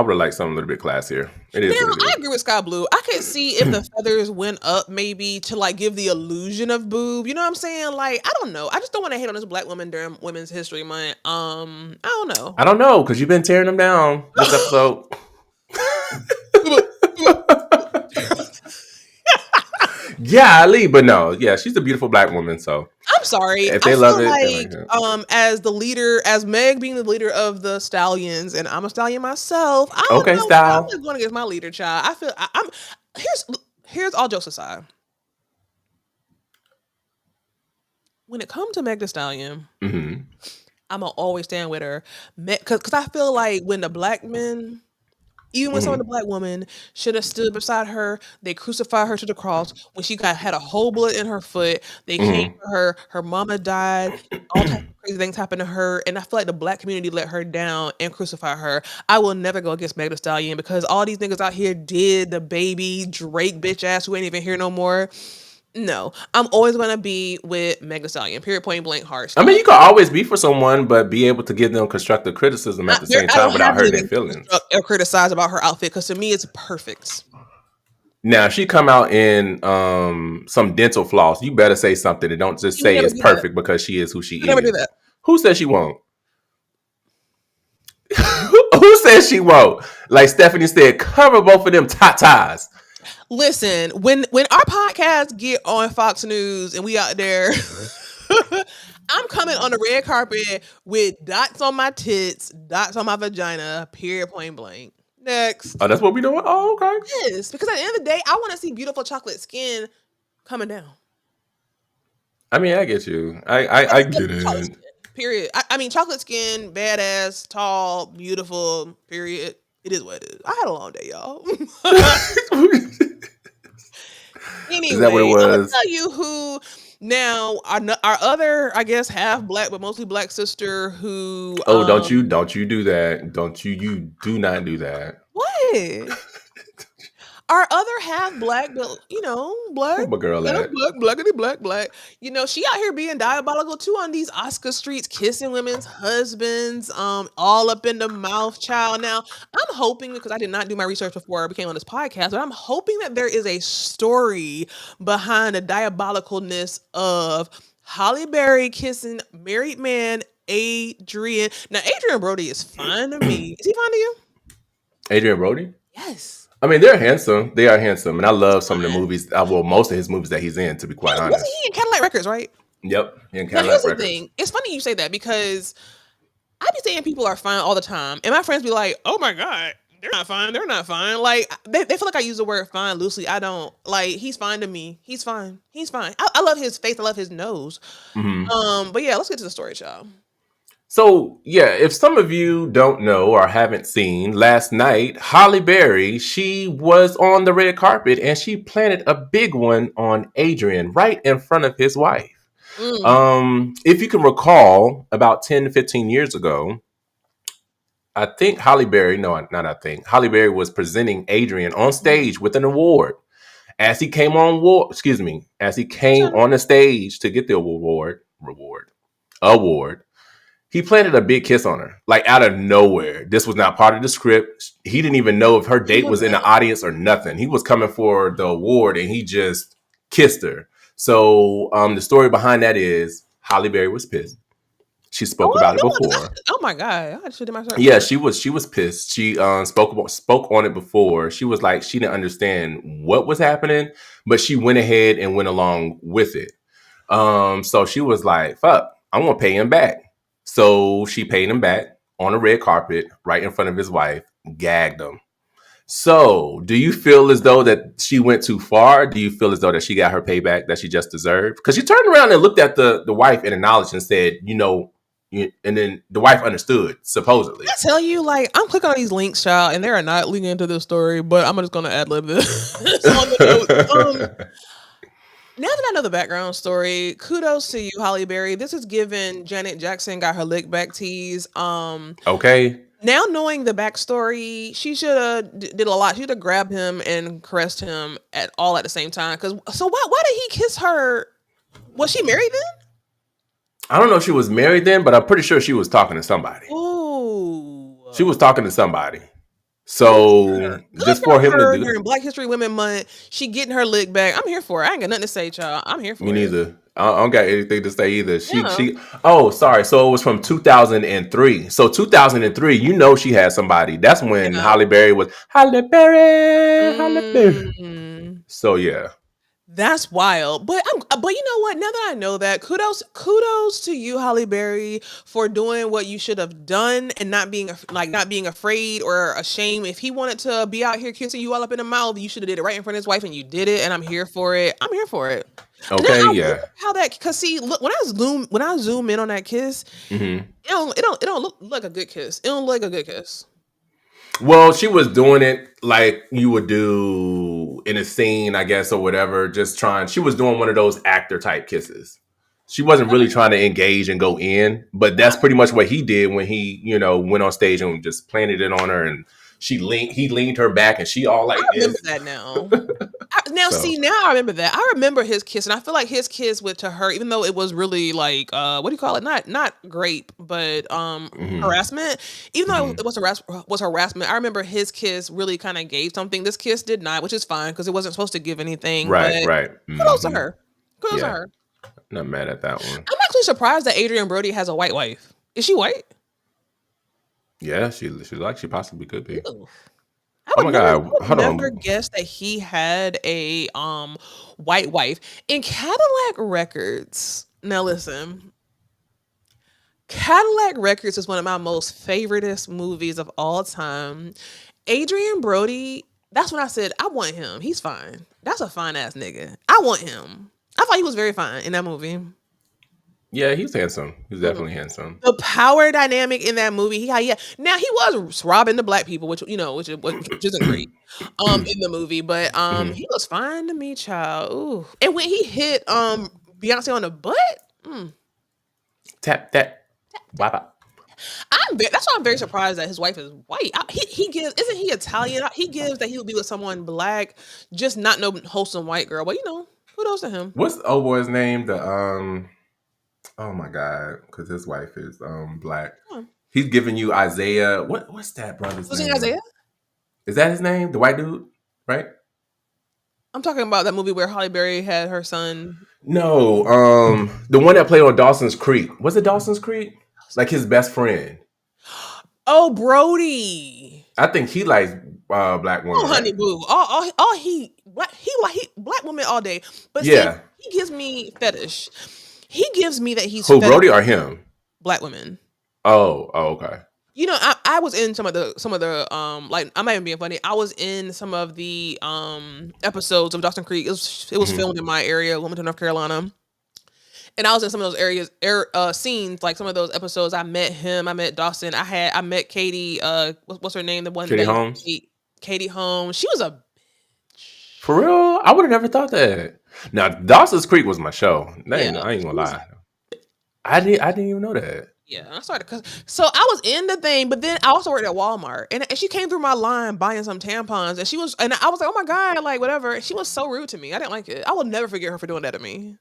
Speaker 2: liked something a little bit classier. It is.
Speaker 1: Now, I agree with Sky Blue. I could see if the feathers went up maybe to like give the illusion of boob. You know what I'm saying? Like, I don't know. I just don't want to hate on this black woman during Women's History Month. I don't know.
Speaker 2: I don't know, because you've been tearing them down this episode. Yeah, Ali, but no, yeah, she's a beautiful black woman. So
Speaker 1: I'm sorry.
Speaker 2: If they love it,
Speaker 1: like, as the leader, as Meg being the leader of the Stallions, and I'm a stallion myself. I don't know.
Speaker 2: Style.
Speaker 1: I'm just going against my leader, child. I feel I'm. Here's all jokes aside. When it comes to Meg Thee Stallion, I'm gonna always stand with her, because I feel like when the black men. Even when some of the black women should have stood beside her, they crucified her to the cross. When she had a hole bullet in her foot, they came for her. Her mama died. All types of crazy things happened to her. And I feel like the black community let her down and crucified her. I will never go against Meg Thee Stallion, because all these niggas out here did the baby Drake bitch ass who ain't even here no more. No, I'm always going to be with Meg Thee Stallion, period, point blank, harsh.
Speaker 2: I mean, you can always be for someone, but be able to give them constructive criticism at the same time without hurting their feelings.
Speaker 1: Or criticize about her outfit, because to me, it's perfect.
Speaker 2: Now, if she come out in some dental floss, you better say something and don't just say it's perfect because she is who she is.
Speaker 1: Never do that.
Speaker 2: Who says she won't? Who says she won't? Like Stephanie said, cover both of them tatas.
Speaker 1: Listen, when our podcasts get on Fox News and we out there, I'm coming on the red carpet with dots on my tits, dots on my vagina, period, point blank. Next.
Speaker 2: Oh, that's what we doing? Oh, okay.
Speaker 1: Yes, because at the end of the day, I want to see beautiful chocolate skin coming down.
Speaker 2: I mean, I get you. I get it.
Speaker 1: Skin, period. I mean, chocolate skin, badass, tall, beautiful, period. It is what it is. I had a long day, y'all. Anyway,
Speaker 2: is that what it was?
Speaker 1: I'm gonna tell you who now our other, I guess, half black but mostly black sister who.
Speaker 2: Oh, don't you do that? Don't you do not do that?
Speaker 1: What? Our other half black, but black.
Speaker 2: Where my girl at?
Speaker 1: Black. You know, she out here being diabolical too on these Oscar streets, kissing women's husbands, all up in the mouth, child. Now, I'm hoping, because I did not do my research before I became on this podcast, but I'm hoping that there is a story behind the diabolicalness of Halle Berry kissing married man Adrian. Now, Adrian Brody is fine to me. Is he fine to you?
Speaker 2: Adrian Brody?
Speaker 1: Yes.
Speaker 2: I mean, they're handsome. They are handsome. And I love some of the movies. Well, most of his movies that he's in, to be quite honest.
Speaker 1: Wasn't he in Cadillac Records, right?
Speaker 2: Yep. In
Speaker 1: Now,
Speaker 2: Cadillac
Speaker 1: here's
Speaker 2: Records.
Speaker 1: the thing. It's funny you say that, because I be saying people are fine all the time. And my friends be like, oh my God, they're not fine. They're not fine. Like, they feel like I use the word fine loosely. I don't. Like, he's fine to me. He's fine. He's fine. I love his face. I love his nose. But yeah, let's get to the story, y'all.
Speaker 2: So, yeah, if some of you don't know or haven't seen, last night, Halle Berry, she was on the red carpet and she planted a big one on Adrian right in front of his wife. If you can recall, about 10 to 15 years ago, I think Halle Berry was presenting Adrian on stage with an award. As he came on the stage to get the award, he planted a big kiss on her, like out of nowhere. This was not part of the script. He didn't even know if her date was in the audience or nothing. He was coming for the award and he just kissed her. So the story behind that is Halle Berry was pissed. She spoke about it before.
Speaker 1: Oh my god! I should have my
Speaker 2: Yeah, she was pissed. She spoke on it before. She was like she didn't understand what was happening, but she went ahead and went along with it. So she was like, "Fuck, I'm gonna pay him back." So she paid him back on a red carpet right in front of his wife, gagged him. So, do you feel as though that she went too far? Do you feel as though that she got her payback that she just deserved? Because she turned around and looked at the wife and acknowledged and said, and then the wife understood, supposedly.
Speaker 1: I tell you, like, I'm clicking on these links, child, and they are not leading into this story, but I'm just going to ad-lib this. On the notes. Now that I know the background story, kudos to you, Holly Berry. This is given Janet Jackson got her lick back tease.
Speaker 2: Okay.
Speaker 1: Now knowing the backstory, she should have did a lot. She should have grabbed him and caressed him at the same time. So why did he kiss her? Was she married then?
Speaker 2: I don't know if she was married then, but I'm pretty sure she was talking to somebody.
Speaker 1: Ooh.
Speaker 2: She was talking to somebody. So just for him to do
Speaker 1: during Black History Women Month, she getting her lick back. I'm here for it. I ain't got nothing to say, child. I'm here for it.
Speaker 2: Me neither. I don't got anything to say either. She. Oh, sorry. So it was from 2003. So 2003, you know, she had somebody. That's when Halle Berry was Halle Berry. Halle Berry. So yeah.
Speaker 1: That's wild, but you know what? Now that I know that, kudos to you, Halle Berry, for doing what you should have done and not being afraid or ashamed. If he wanted to be out here kissing you all up in the mouth, you should have did it right in front of his wife, and you did it. And I'm here for it. Okay, yeah. How that? Because see, look, when I zoom in on that kiss, it don't look like a good kiss. It don't look like a good kiss.
Speaker 2: Well, she was doing it like you would do in a scene, I guess, or whatever. She was doing one of those actor type kisses. She wasn't really trying to engage and go in, but that's pretty much what he did when he, went on stage and just planted it on her, and he leaned her back, and she all like,
Speaker 1: I remember that now. Now I remember that. I remember his kiss, and I feel like his kiss to her, even though it was really like, what do you call it? Not grape, but harassment. Even though it was harassment, I remember his kiss really kind of gave something. This kiss did not, which is fine because it wasn't supposed to give anything.
Speaker 2: Right.
Speaker 1: Kudos to her. Kudos to her.
Speaker 2: Not mad at that one.
Speaker 1: I'm actually surprised that Adrian Brody has a white wife. Is she white?
Speaker 2: Yeah, she possibly could be.
Speaker 1: Ew.
Speaker 2: Oh my God!
Speaker 1: I would never guessed that he had a white wife in Cadillac Records. Now listen, Cadillac Records is one of my most favoriteest movies of all time. Adrian Brody. That's when I said I want him. He's fine. That's a fine ass nigga. I want him. I thought he was very fine in that movie.
Speaker 2: Yeah, he's handsome. He's definitely handsome.
Speaker 1: The power dynamic in that movie, Now he was robbing the black people, which isn't great, in the movie. But he was fine to me, child. Ooh. And when he hit Beyonce on the butt,
Speaker 2: tap that, wap.
Speaker 1: That's why I'm very surprised that his wife is white. He gives, isn't he Italian? He gives that he would be with someone black, just not no wholesome white girl. But kudos to him.
Speaker 2: What's the old boy's name? Oh my God, because his wife is black. He's giving you Isaiah. What's that brother's name?
Speaker 1: Isaiah?
Speaker 2: Is that his name? The white dude, right?
Speaker 1: I'm talking about that movie where Halle Berry had her son.
Speaker 2: No, the one that played on Dawson's Creek. Was it Dawson's Creek? Like his best friend.
Speaker 1: Oh, Brody.
Speaker 2: I think he likes black women.
Speaker 1: Oh, honey boo. Black women all day. But
Speaker 2: yeah,
Speaker 1: see, he gives me fetish. He gives me that he's
Speaker 2: who, Brody or him?
Speaker 1: Black women.
Speaker 2: Oh, okay.
Speaker 1: I was in some of the like, I'm not even being funny. I was in some of the episodes of Dawson's Creek. It was filmed in my area, Wilmington, North Carolina. And I was in some of those areas, scenes, like some of those episodes. I met him. I met Dawson. I met Katie. What's her name? The one
Speaker 2: Katie Holmes.
Speaker 1: Katie Holmes. She was a bitch.
Speaker 2: For real? I would have never thought that. Now, Dawson's Creek was my show. I ain't gonna lie. I didn't even know that.
Speaker 1: Yeah, I started so I was in the thing, but then I also worked at Walmart, and she came through my line buying some tampons, and I was like, oh my God, like whatever. And she was so rude to me. I didn't like it. I will never forget her for doing that to me.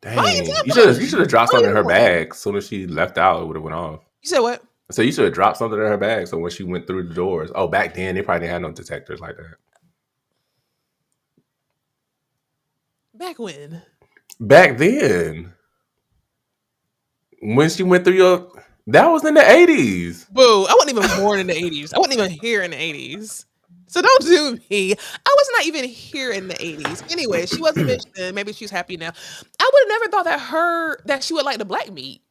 Speaker 2: Dang, you should have dropped something in her bag. As soon as she left out, it would have went off.
Speaker 1: You said what?
Speaker 2: So you should have dropped something in her bag. So when she went through the doors, back then they probably didn't have no detectors like that.
Speaker 1: Back when?
Speaker 2: Back then. when she went through that was in the 80s.
Speaker 1: Boo, I wasn't even born in the 80s. I wasn't even here in the 80s. So don't do me. I was not even here in the 80s. Anyway, she was a bitch then. Maybe she's happy now. I would have never thought that she would like the black meat.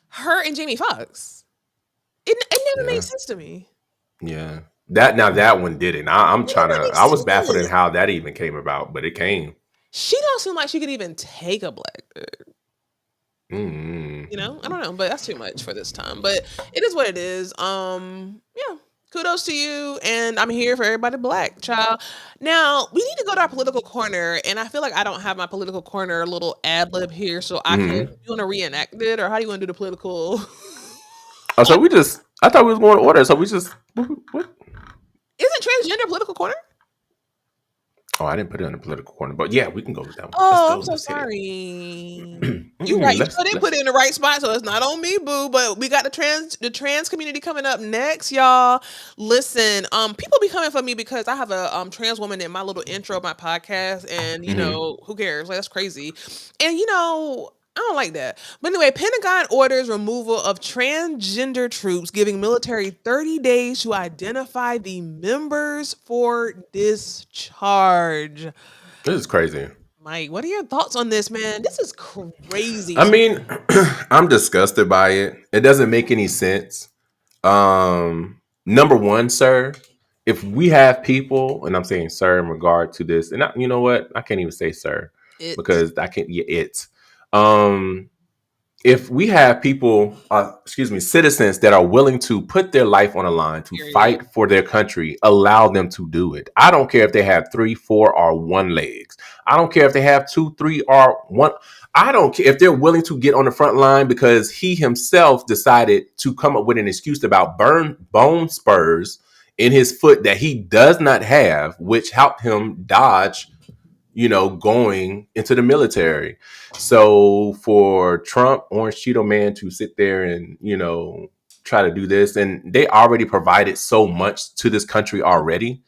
Speaker 1: Her and Jamie Foxx. It never made sense to me.
Speaker 2: Yeah. That one didn't. I was baffled in
Speaker 1: sense.
Speaker 2: how that even came about, but it came.
Speaker 1: She don't seem like she could even take a black dude.
Speaker 2: Mm.
Speaker 1: You know, I don't know, but that's too much for this time. But it is what it is. Yeah. Kudos to you, and I'm here for everybody black, child. Now we need to go to our political corner, and I feel like I don't have my political corner little ad lib here, so I can. You want to reenact it, or how do you want to do the political?
Speaker 2: Oh, so I thought we was going to order. So we just what?
Speaker 1: Isn't transgender political corner?
Speaker 2: Oh, I didn't put it on the political corner, but yeah, we can go with that one.
Speaker 1: Oh, I'm so sorry. You're right. You didn't put it in the right spot, so it's not on me, boo. But we got the trans community coming up next, y'all. Listen, people be coming for me because I have a trans woman in my little intro of my podcast, and you know, who cares? Like, that's crazy. And you know, I don't like that. But anyway, Pentagon orders removal of transgender troops, giving military 30 days to identify the members for discharge.
Speaker 2: This is crazy.
Speaker 1: Mike, what are your thoughts on this, man? This is crazy.
Speaker 2: I mean, I'm disgusted by it. It doesn't make any sense. Number one, sir, if we have people, and I'm saying sir in regard to this, and you know what? I can't even say sir because I can't. Yeah, it's. If we have people, citizens that are willing to put their life on the line to fight for their country, allow them to do it. I don't care if they have 3, 4, or 1 legs. I don't care if they have 2, 3, or 1. I don't care if they're willing to get on the front line because he himself decided to come up with an excuse about bone spurs in his foot that he does not have, which helped him dodge, going into the military. So for Trump, Orange Cheeto Man, to sit there and, try to do this, and they already provided so much to this country already.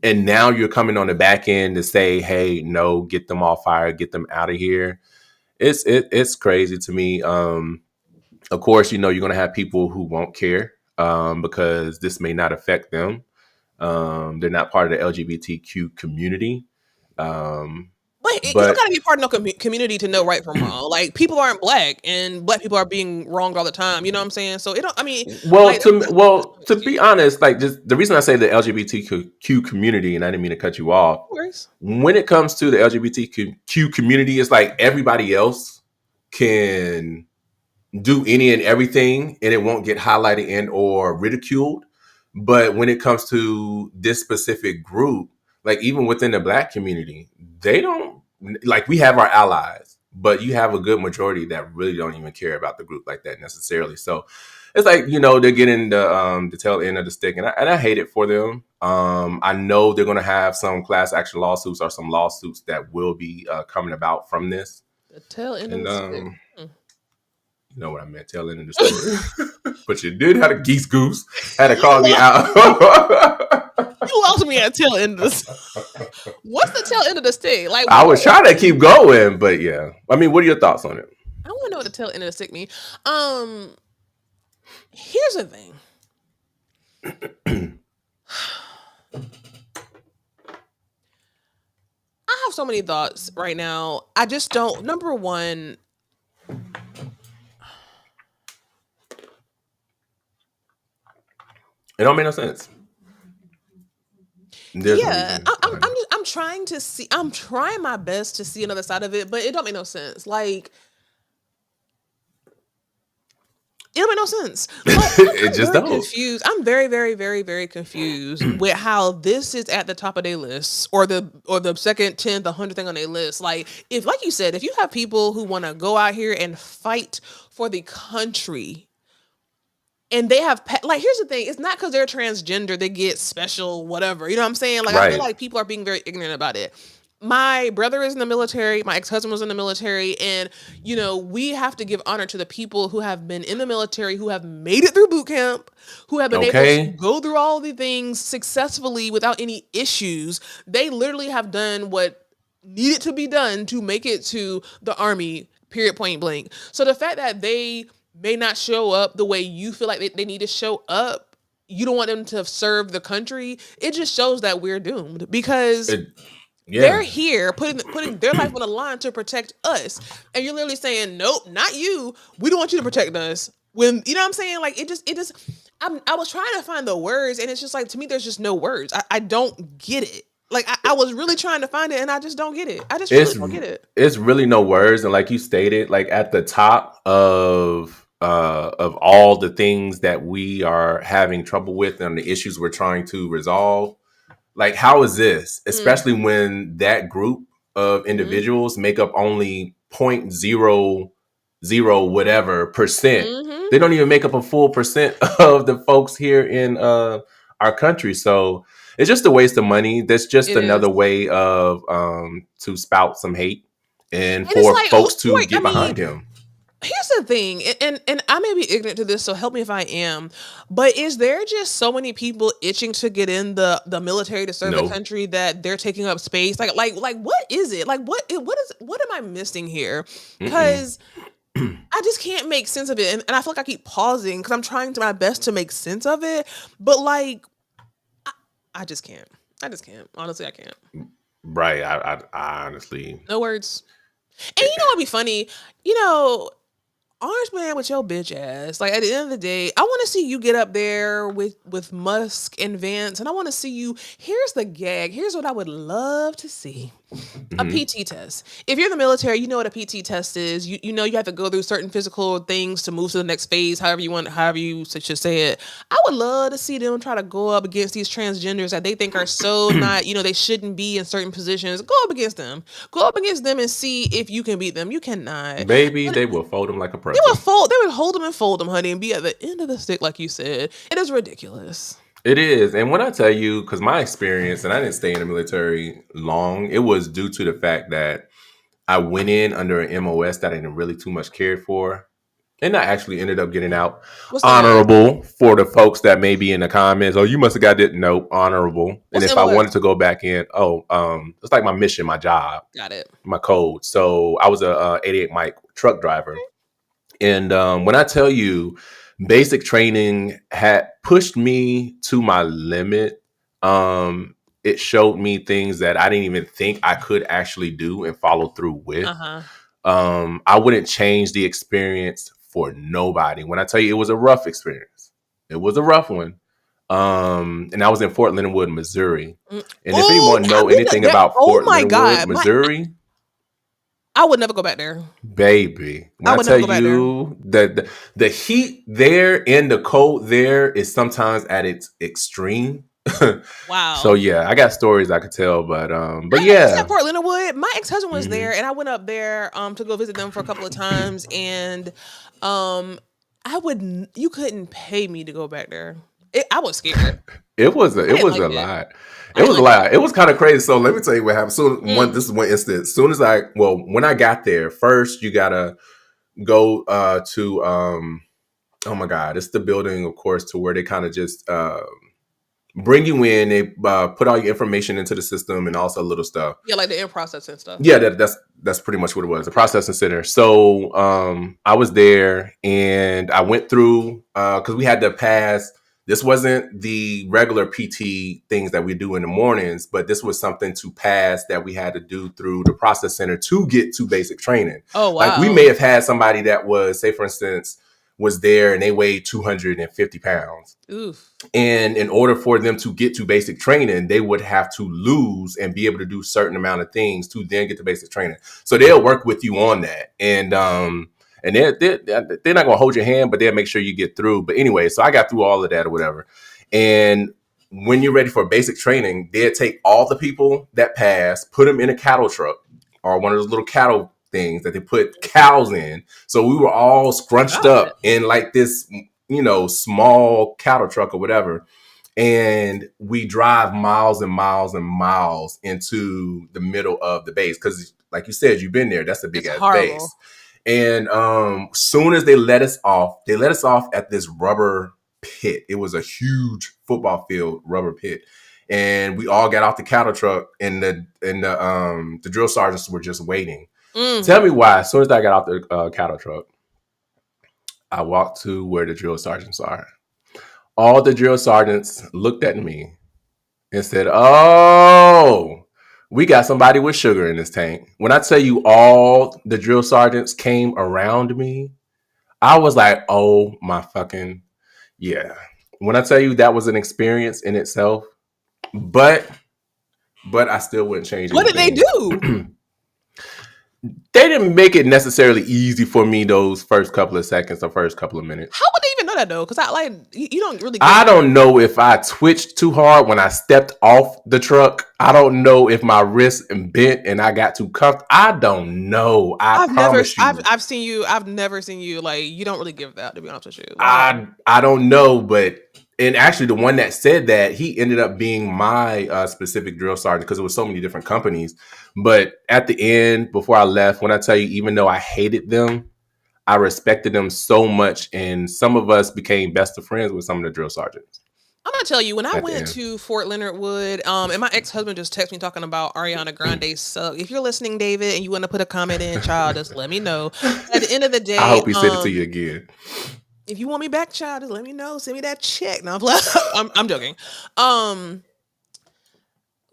Speaker 2: And now you're coming on the back end to say, hey, no, get them all fired, get them out of here. It's crazy to me. Of course, you're going to have people who won't care because this may not affect them. They're not part of the LGBTQ community.
Speaker 1: But you don't gotta be part of no community to know right from wrong. Like, people aren't black, and black people are being wronged all the time. You know what I'm saying? So it don't. I mean,
Speaker 2: to be honest, like, just the reason I say the LGBTQ community, and I didn't mean to cut you off.
Speaker 1: Of course.
Speaker 2: When it comes to the LGBTQ community, it's like everybody else can do any and everything, and it won't get highlighted and or ridiculed. But when it comes to this specific group, like even within the black community, they don't, like, we have our allies, but you have a good majority that really don't even care about the group like that necessarily. So it's like, they're getting the tail end of the stick, and I hate it for them. I know they're going to have some class action lawsuits or some lawsuits that will be coming about from this.
Speaker 1: The tail end of the stick.
Speaker 2: You know what I meant, tail end of the story. But you did have a geese goose, had to call me out.
Speaker 1: You lost me at tail end of the. What's the tail end of the stick? Like,
Speaker 2: I was trying to keep going, but yeah. I mean, what are your thoughts on it?
Speaker 1: I want to know what the tail end of the stick means. Here's the thing. I have so many thoughts right now. I just don't. Number one.
Speaker 2: It don't make no sense.
Speaker 1: I'm trying to see. I'm trying my best to see another side of it, but it don't make no sense. Like, it don't make no sense.
Speaker 2: It just don't.
Speaker 1: Confused. I'm very, very, very, very confused with how this is at the top of their list, or the second, 10th, 100th thing on their list. Like you said, if you have people who want to go out here and fight for the country. And they have, here's the thing. It's not because they're transgender, they get special, whatever. You know what I'm saying? Like, right. I feel like people are being very ignorant about it. My brother is in the military. My ex-husband was in the military. And, we have to give honor to the people who have been in the military, who have made it through boot camp, who have been able to go through all the things successfully without any issues. They literally have done what needed to be done to make it to the Army, period, point blank. So the fact that they may not show up the way you feel like they need to show up, you don't want them to serve the country. It just shows that we're doomed because they're here putting their life on the line to protect us. And you're literally saying, nope, not you. We don't want you to protect us. When, you know what I'm saying? Like, it just, I was trying to find the words, and it's just like, to me, there's just no words. I don't get it. Like, I was really trying to find it, and I just don't get it. I just really don't get it.
Speaker 2: It's really no words. And like you stated, like at the top of all the things that we are having trouble with and the issues we're trying to resolve, like, how is this? Especially when that group of individuals make up only 0.00 whatever percent. They don't even make up a full percent of the folks here in our country. So it's just a waste of money. That's just another way of to spout some hate and for like, folks to get behind him.
Speaker 1: Here's the thing, and I may be ignorant to this, so help me if I am, but is there just so many people itching to get in the military to serve the country that they're taking up space? Like what is it? Like what am I missing here? Because I just can't make sense of it, and I feel like I keep pausing because I'm trying to my best to make sense of it, but like I just can't. Honestly, I can't.
Speaker 2: Right. I honestly,
Speaker 1: no words. And you know what'd be funny? You know, Orange Man with your bitch ass. Like, at the end of the day, I want to see you get up there with Musk and Vance, and I want to see you. Here's the gag. Here's what I would love to see. A PT test. If you're in the military, you know what a PT test is. You know you have to go through certain physical things to move to the next phase, however you should say it. I would love to see them try to go up against these transgenders that they think are so not, they shouldn't be in certain positions. Go up against them. Go up against them and see if you can beat them. You cannot.
Speaker 2: Baby, they will fold them like a pretzel.
Speaker 1: They would hold them and fold them, honey, and be at the end of the stick, like you said. It is ridiculous.
Speaker 2: It is. And when I tell you, because my experience, and I didn't stay in the military long, it was due to the fact that I went in under an MOS that I didn't really too much care for. And I actually ended up getting out honorable for the folks that may be in the comments. Oh, you must have got it. Nope, honorable. And if I wanted to go back in, it's like my mission, my job.
Speaker 1: Got it.
Speaker 2: My code. So I was a 88 mic truck driver. And when I tell you, basic training had pushed me to my limit. It showed me things that I didn't even think I could actually do and follow through with. I wouldn't change the experience for nobody. When I tell you, it was a rough experience. It was a rough one. And I was in Fort Leonard Wood, Missouri. And if anyone know anything about Fort Leonard Wood, Missouri,
Speaker 1: I would never go back there.
Speaker 2: Baby, when I tell you that the heat there and the cold there is sometimes at its extreme.
Speaker 1: Wow.
Speaker 2: So yeah, I got stories I could tell, but yeah.
Speaker 1: Fort Leonard Wood, my ex-husband was there, and I went up there to go visit them for a couple of times, and you couldn't pay me to go back there. I was scared.
Speaker 2: It was a lot. It was a lot. It was kind of crazy. So let me tell you what happened. This is one instance. When I got there, first you gotta go to oh my God, it's the building, of course, to where they kind of just bring you in. They put all your information into the system and also little stuff.
Speaker 1: Yeah, like the in-processing stuff.
Speaker 2: Yeah, that's pretty much what it was. The processing center. So I was there and I went through because we had to pass. This wasn't the regular PT things that we do in the mornings, but this was something to pass that we had to do through the process center to get to basic training.
Speaker 1: Oh, wow.
Speaker 2: Like we may have had somebody that was, say, for instance, was there and they weighed 250 pounds.
Speaker 1: Oof.
Speaker 2: And in order for them to get to basic training, they would have to lose and be able to do certain amount of things to then get to basic training. So they'll work with you on that. And they're not going to hold your hand, but they'll make sure you get through. But anyway, so I got through all of that or whatever. And when you're ready for basic training, they'll take all the people that pass, put them in a cattle truck or one of those little cattle things that they put cows in. So we were all scrunched up in like this, small cattle truck or whatever. And we drive miles and miles and miles into the middle of the base. Because like you said, you've been there. That's a big ass base. And soon as they let us off at this rubber pit. It was a huge football field rubber pit. And we all got off the cattle truck and the drill sergeants were just waiting. Tell me why. As soon as I got out the cattle truck, I walked to where the drill sergeants are. All the drill sergeants looked at me and said, "Oh, we got somebody with sugar in this tank." When I tell you all the drill sergeants came around me, I was like, "Oh my fucking yeah." When I tell you that was an experience in itself, but I still wouldn't change anything.
Speaker 1: What did they do?
Speaker 2: They didn't make it necessarily easy for me those first couple of seconds or first couple of minutes.
Speaker 1: How would they even know that though? Because you don't really.
Speaker 2: I don't know if I twitched too hard when I stepped off the truck. I don't know if my wrist bent and I got too cuffed. I don't know. I've never seen you like you don't really give that, to be honest with you. Wow. I don't know, but and actually the one that said that, he ended up being my specific drill sergeant because it was so many different companies. But at the end, before I left, when I tell you, even though I hated them, I respected them so much, and some of us became best of friends with some of the drill sergeants.
Speaker 1: I'm gonna tell you, when I went to Fort Leonard Wood, and my ex-husband just texted me talking about Ariana Grande. So if you're listening, David, and you want to put a comment in, child, just let me know. At the end of the day,
Speaker 2: I hope he sent it to you again.
Speaker 1: If you want me back, child, just let me know. Send me that check. No, I'm joking.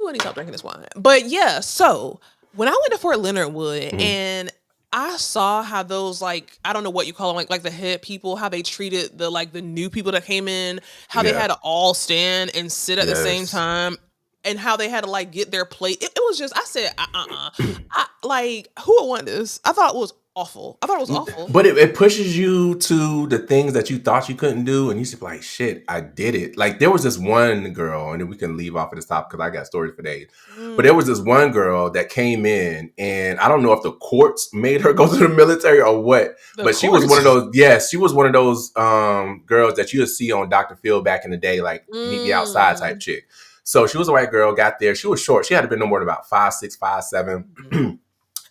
Speaker 1: I need to stop drinking this wine. But yeah, so when I went to Fort Leonard Wood and I saw how those, like, I don't know what you call them, like the head people, how they treated the new people that came in, how they had to all stand and sit at the same time, and how they had to like get their plate. It was just, I said, who would want this? I thought it was awful.
Speaker 2: But it pushes you to the things that you thought you couldn't do, and you should be like, shit, I did it. Like, there was this one girl, and then we can leave off at the top because I got stories for days. But there was this one girl that came in, and I don't know if the courts made her go to the military or what, but she was one of those. Yes, she was one of those girls that you would see on Dr. Phil back in the day, like meet me outside type chick. So she was a white girl, got there. She was short. She had to be no more than about 5'6", 5'7".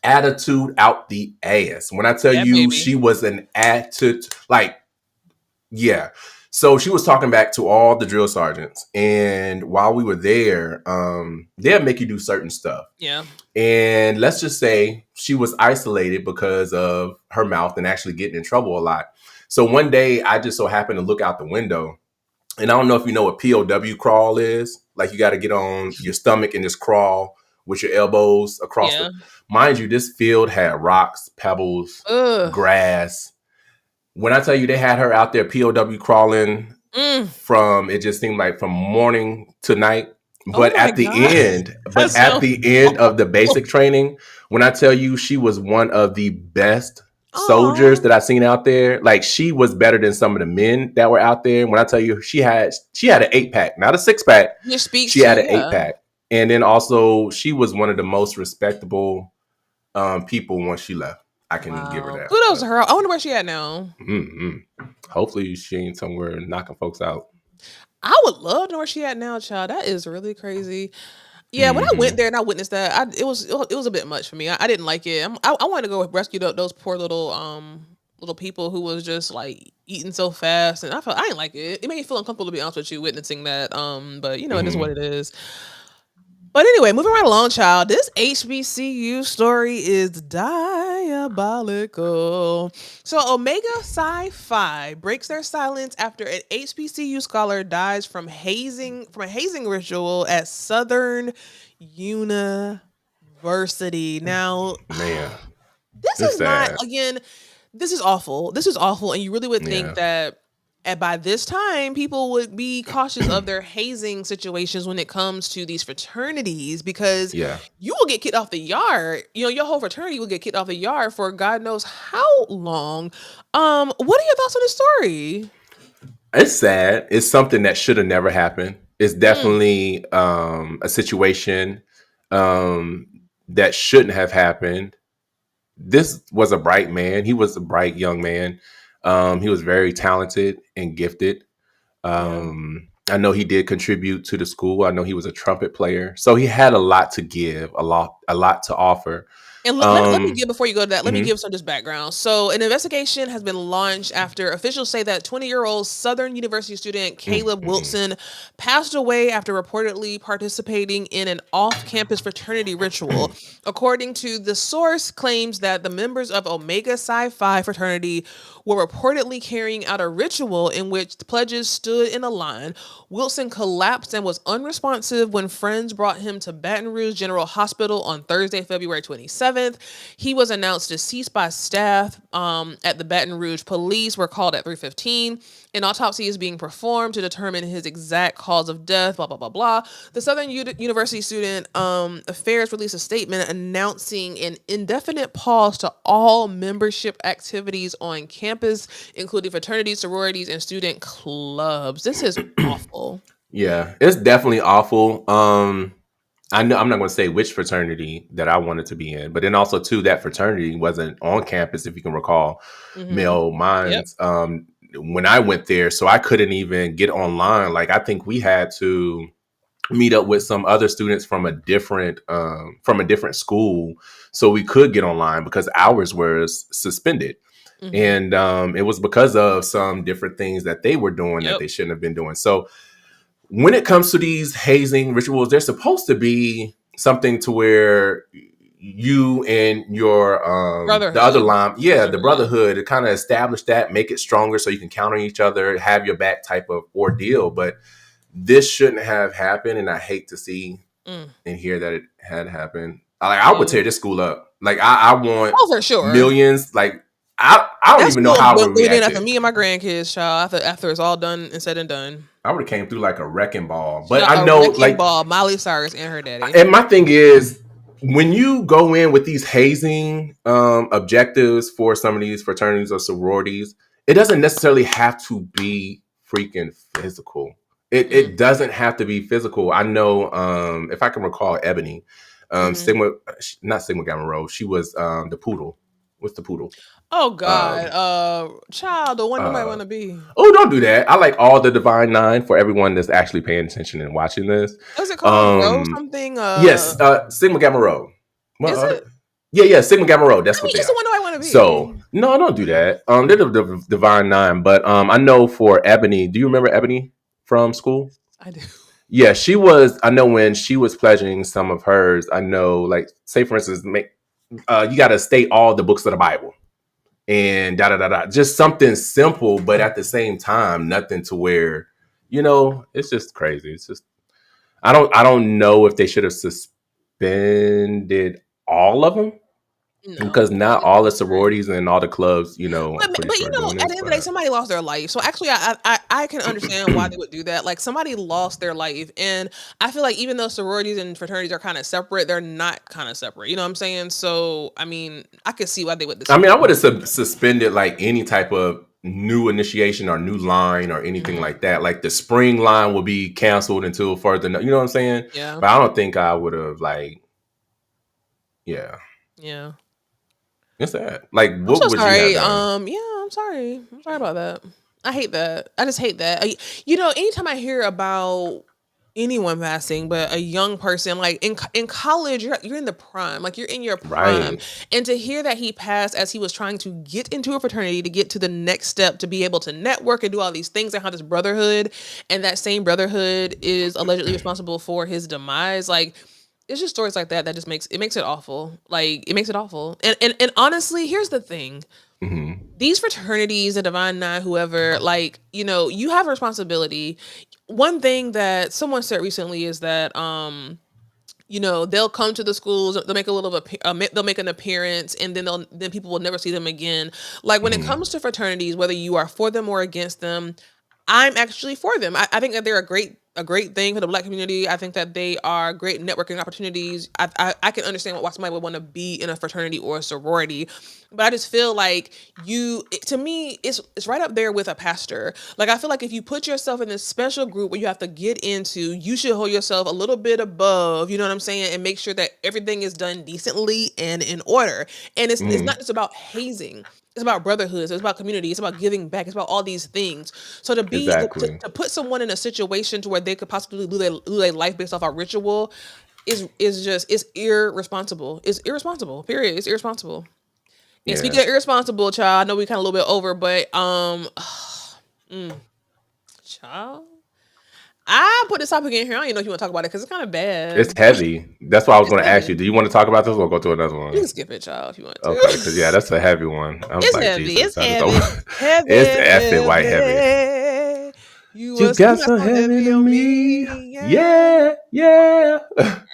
Speaker 2: Attitude out the ass. When I tell you, baby. She was an attitude, like, yeah. So she was talking back to all the drill sergeants, and while we were there, they'll make you do certain stuff.
Speaker 1: Yeah.
Speaker 2: And let's just say she was isolated because of her mouth and actually getting in trouble a lot. So one day, I just so happened to look out the window, and I don't know if you know what POW crawl is. Like, you got to get on your stomach and just crawl with your elbows across mind you, this field had rocks, pebbles, grass. When I tell you they had her out there POW crawling from, it just seemed like from morning to night. But at the end of the basic training, when I tell you she was one of the best soldiers that I've seen out there, like, she was better than some of the men that were out there. When I tell you, she had an 8-pack, not a 6-pack. She had an 8-pack. And then also, she was one of the most respectable people once she left. I can give her that.
Speaker 1: Kudos to her. I wonder where she at now.
Speaker 2: Hopefully, she ain't somewhere knocking folks out.
Speaker 1: I would love to know where she at now, child. That is really crazy. Yeah, when I went there and I witnessed that, it was a bit much for me. I didn't like it. I wanted to go rescue those poor little people who was just like eating so fast, and I didn't like it. It made me feel uncomfortable, to be honest with you, witnessing that. But you know, it is what it is. But anyway, moving right along, child. This HBCU story is diabolical. So Omega Psi Phi breaks their silence after an HBCU scholar dies from a hazing ritual at Southern University. Now,
Speaker 2: man,
Speaker 1: this is awful. This is awful, and you really would think that. And by this time, people would be cautious of their hazing situations when it comes to these fraternities, because you will get kicked off the yard. You know, your whole fraternity will get kicked off the yard for God knows how long. What are your thoughts on this story?
Speaker 2: It's sad. It's something that should have never happened. It's definitely a situation that shouldn't have happened. This was a bright man. He was a bright young man. He was very talented and gifted. I know he did contribute to the school. I know he was a trumpet player. So he had a lot to give, a lot to offer.
Speaker 1: And let me give, before you go to that, let me
Speaker 2: Mhm.
Speaker 1: give some just background. So an investigation has been launched after officials say that 20-year-old Southern University student Caleb
Speaker 2: Mhm.
Speaker 1: Wilson passed away after reportedly participating in an off-campus fraternity ritual. According to the source, claims that the members of Omega Psi Phi fraternity were reportedly carrying out a ritual in which the pledges stood in a line. Wilson collapsed and was unresponsive when friends brought him to Baton Rouge General Hospital on Thursday, February 27th. He was announced deceased by staff at the Baton Rouge. Police were called at 3:15. An autopsy is being performed to determine his exact cause of death, blah, blah, blah, blah. The Southern University Student Affairs released a statement announcing an indefinite pause to all membership activities on campus, including fraternities, sororities, and student clubs. This is awful.
Speaker 2: Yeah, it's definitely awful. I know I'm not going to say which fraternity that I wanted to be in, but then also too that fraternity wasn't on campus, if you can recall.
Speaker 1: Mm-hmm.
Speaker 2: Male
Speaker 1: Yep.
Speaker 2: minds. When I went there, so I couldn't even get online. Like I think we had to meet up with some other students from a different school, so we could get online because ours was suspended.
Speaker 1: Mm-hmm.
Speaker 2: And it was because of some different things that they were doing that
Speaker 1: Yep.
Speaker 2: they shouldn't have been doing. So when it comes to these hazing rituals, there's supposed to be something to where you and your the other
Speaker 1: Brotherhood.
Speaker 2: line, the brotherhood, to kind of establish that, make it stronger so you can count on each other, have your back type of ordeal. But this shouldn't have happened, and I hate to see
Speaker 1: Mm.
Speaker 2: and hear that it had happened. I would tear this school up. Like I want
Speaker 1: Oh, for sure.
Speaker 2: millions. Like I don't
Speaker 1: That
Speaker 2: even know
Speaker 1: school
Speaker 2: how I would
Speaker 1: would be named after
Speaker 2: react.
Speaker 1: me and my grandkids, child. After it's all done and said and done.
Speaker 2: I would have came through like a wrecking ball. But
Speaker 1: Shout
Speaker 2: I
Speaker 1: out
Speaker 2: know,
Speaker 1: Wrecking
Speaker 2: like,
Speaker 1: Ball, Miley Cyrus and her daddy.
Speaker 2: and my thing is, when you go in with these hazing objectives for some of these fraternities or sororities, it doesn't necessarily have to be freaking physical. It doesn't have to be physical. I know, if I can recall, Ebony, Sigma, not Sigma Gamma Rho. She was the poodle. What's the poodle?
Speaker 1: Oh God, child, the one nobody want to be.
Speaker 2: Oh, don't do that. I like all the Divine Nine for everyone that's actually paying attention and watching this.
Speaker 1: What's it called? Rose something?
Speaker 2: Yes, Sigma Gamma Rho.
Speaker 1: Is it?
Speaker 2: Yeah, Sigma Gamma Rho. That's
Speaker 1: I
Speaker 2: what
Speaker 1: mean,
Speaker 2: they
Speaker 1: just
Speaker 2: are.
Speaker 1: the one nobody want to be.
Speaker 2: So no, don't do that. They're the Divine Nine, but I know for Ebony. Do you remember Ebony from school?
Speaker 1: I do.
Speaker 2: Yeah, she was. I know when she was pledging some of hers. I know, like, say for instance, you got to state all the books of the Bible. And just something simple, but at the same time, nothing to where, it's just crazy. It's just, I don't know if they should have suspended all of them, because not all the sororities and all the clubs,
Speaker 1: But
Speaker 2: I'm pretty sure
Speaker 1: at
Speaker 2: doing
Speaker 1: the
Speaker 2: this,
Speaker 1: end of the day, somebody lost their life. So actually, I can understand why they would do that. Like, somebody lost their life, and I feel like even though sororities and fraternities are kind of separate, they're not kind of separate. You know what I'm saying? So I mean, I could see why they would.
Speaker 2: I mean, I would have suspended like any type of new initiation or new line or anything like that. Like the spring line will be canceled until further. You know what I'm saying?
Speaker 1: Yeah.
Speaker 2: But I don't think I would have yeah. It's sad. Like, what
Speaker 1: I'm so
Speaker 2: would
Speaker 1: sorry.
Speaker 2: you have done?
Speaker 1: I'm sorry. I'm sorry about that. I hate that. I just hate that. Anytime I hear about anyone passing, but a young person, like in college, you're in the prime, like you're in your prime,
Speaker 2: Right.
Speaker 1: and to hear that he passed as he was trying to get into a fraternity to get to the next step, to be able to network and do all these things and have this brotherhood, and that same brotherhood is allegedly responsible for his demise, like. It's just stories like that just makes it awful. Like, it makes it awful. And honestly, here's the thing.
Speaker 2: Mm-hmm.
Speaker 1: These fraternities, the Divine Nine, whoever, like, you have a responsibility. One thing that someone said recently is that, they'll come to the schools, they'll make they'll make an appearance, and then people will never see them again. Like, when it comes to fraternities, whether you are for them or against them, I'm actually for them. I think that they're a great thing for the Black community. I think that they are great networking opportunities. I can understand why somebody would want to be in a fraternity or a sorority, but I just feel like to me, it's right up there with a pastor. Like, I feel like if you put yourself in this special group where you have to get into, you should hold yourself a little bit above, you know what I'm saying? And make sure that everything is done decently and in order. And it's not just about hazing. It's about brotherhood. It's about community. It's about giving back. It's about all these things. So to
Speaker 2: Exactly.
Speaker 1: to put someone in a situation to where they could possibly lose their life based off a ritual, it's irresponsible. It's irresponsible. Period. It's irresponsible. And
Speaker 2: Yeah.
Speaker 1: speaking of irresponsible, child, I know we kind of a little bit over, but child, I put this topic in here. I don't even know if you want to talk about it because it's kind of bad.
Speaker 2: It's heavy. That's why I was going to ask you. Do you want to talk about this or go to another one?
Speaker 1: You can skip it, child, if you want to.
Speaker 2: Okay, because that's a heavy one.
Speaker 1: It's like, heavy.
Speaker 2: Jesus,
Speaker 1: it's heavy. Heavy.
Speaker 2: It's effing white heavy. You got so heavy on me. Yeah. Right.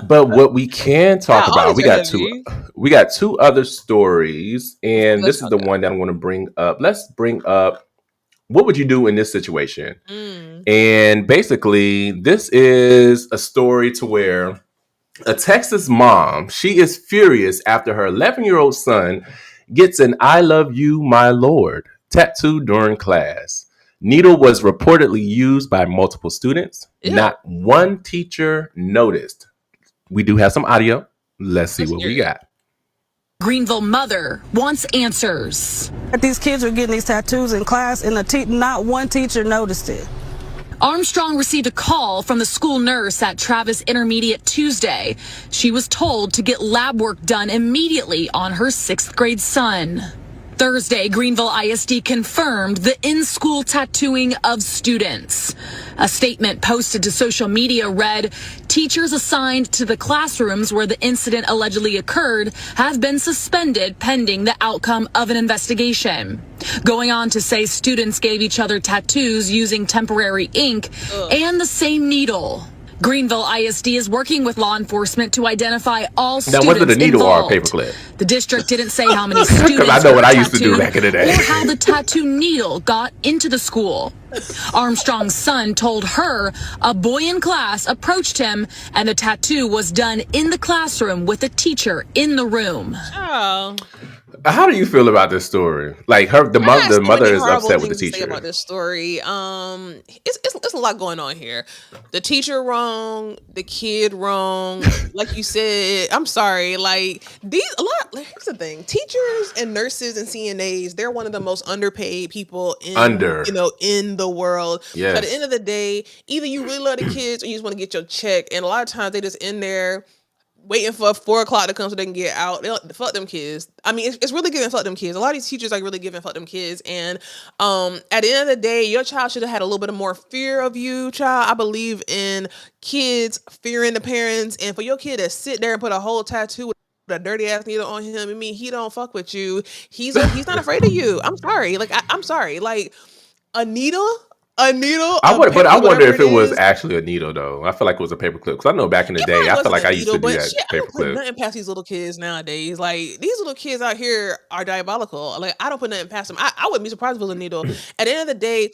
Speaker 2: But what we can talk about, we got two other stories, and this is the one that I want to bring up. Let's bring up, what would you do in this situation? And basically, this is a story to where a Texas mom, she is furious after her 11-year-old son gets an "I love you, my lord" tattoo during class. Needle was reportedly used by multiple students. Ew. Not one teacher noticed. We do have some audio. Let's see what we got.
Speaker 6: Greenville mother wants answers.
Speaker 7: These kids are getting these tattoos in class, and not one teacher noticed it.
Speaker 6: Armstrong received a call from the school nurse at Travis Intermediate Tuesday. She was told to get lab work done immediately on her 6th grade son. Thursday, Greenville ISD confirmed the in-school tattooing of students. A statement posted to social media read, "Teachers assigned to the classrooms where the incident allegedly occurred have been suspended pending the outcome of an investigation." Going on to say students gave each other tattoos using temporary ink and the same needle. Greenville ISD is working with law enforcement to identify all students involved. Now, was it a needle or a paperclip? The district didn't say how many students
Speaker 2: because I know what I used to do back in the day.
Speaker 6: Or how the tattoo needle got into the school. Armstrong's son told her a boy in class approached him and the tattoo was done in the classroom with a teacher in the room.
Speaker 1: Oh.
Speaker 2: How do you feel about this story? Like the mother is upset with the teacher.
Speaker 1: About this story, it's a lot going on here. The teacher wrong, the kid wrong. Like you said, I'm sorry. Like here's the thing: teachers and nurses and CNAs, they're one of the most underpaid people in the world.
Speaker 2: Yes.
Speaker 1: So at the end of the day, either you really love the kids or you just want to get your check, and a lot of times they just in there waiting for 4 o'clock to come so they can get out. Fuck them kids. I mean, it's really giving fuck them kids. A lot of these teachers are really giving fuck them kids. And at the end of the day, your child should have had a little bit of more fear of you, child. I believe in kids fearing the parents. And for your kid to sit there and put a whole tattoo with a dirty ass needle on him, I mean, he don't fuck with you. He's not afraid of you. I'm sorry. Like, I'm sorry. Like, a needle. I
Speaker 2: wonder if it was actually a needle, though. I feel like it was a paperclip because I know back in the day, I feel like I used to do that paperclip.
Speaker 1: Nothing past these little kids nowadays. Like these little kids out here are diabolical. Like I don't put nothing past them. I wouldn't be surprised if it was a needle. At the end of the day,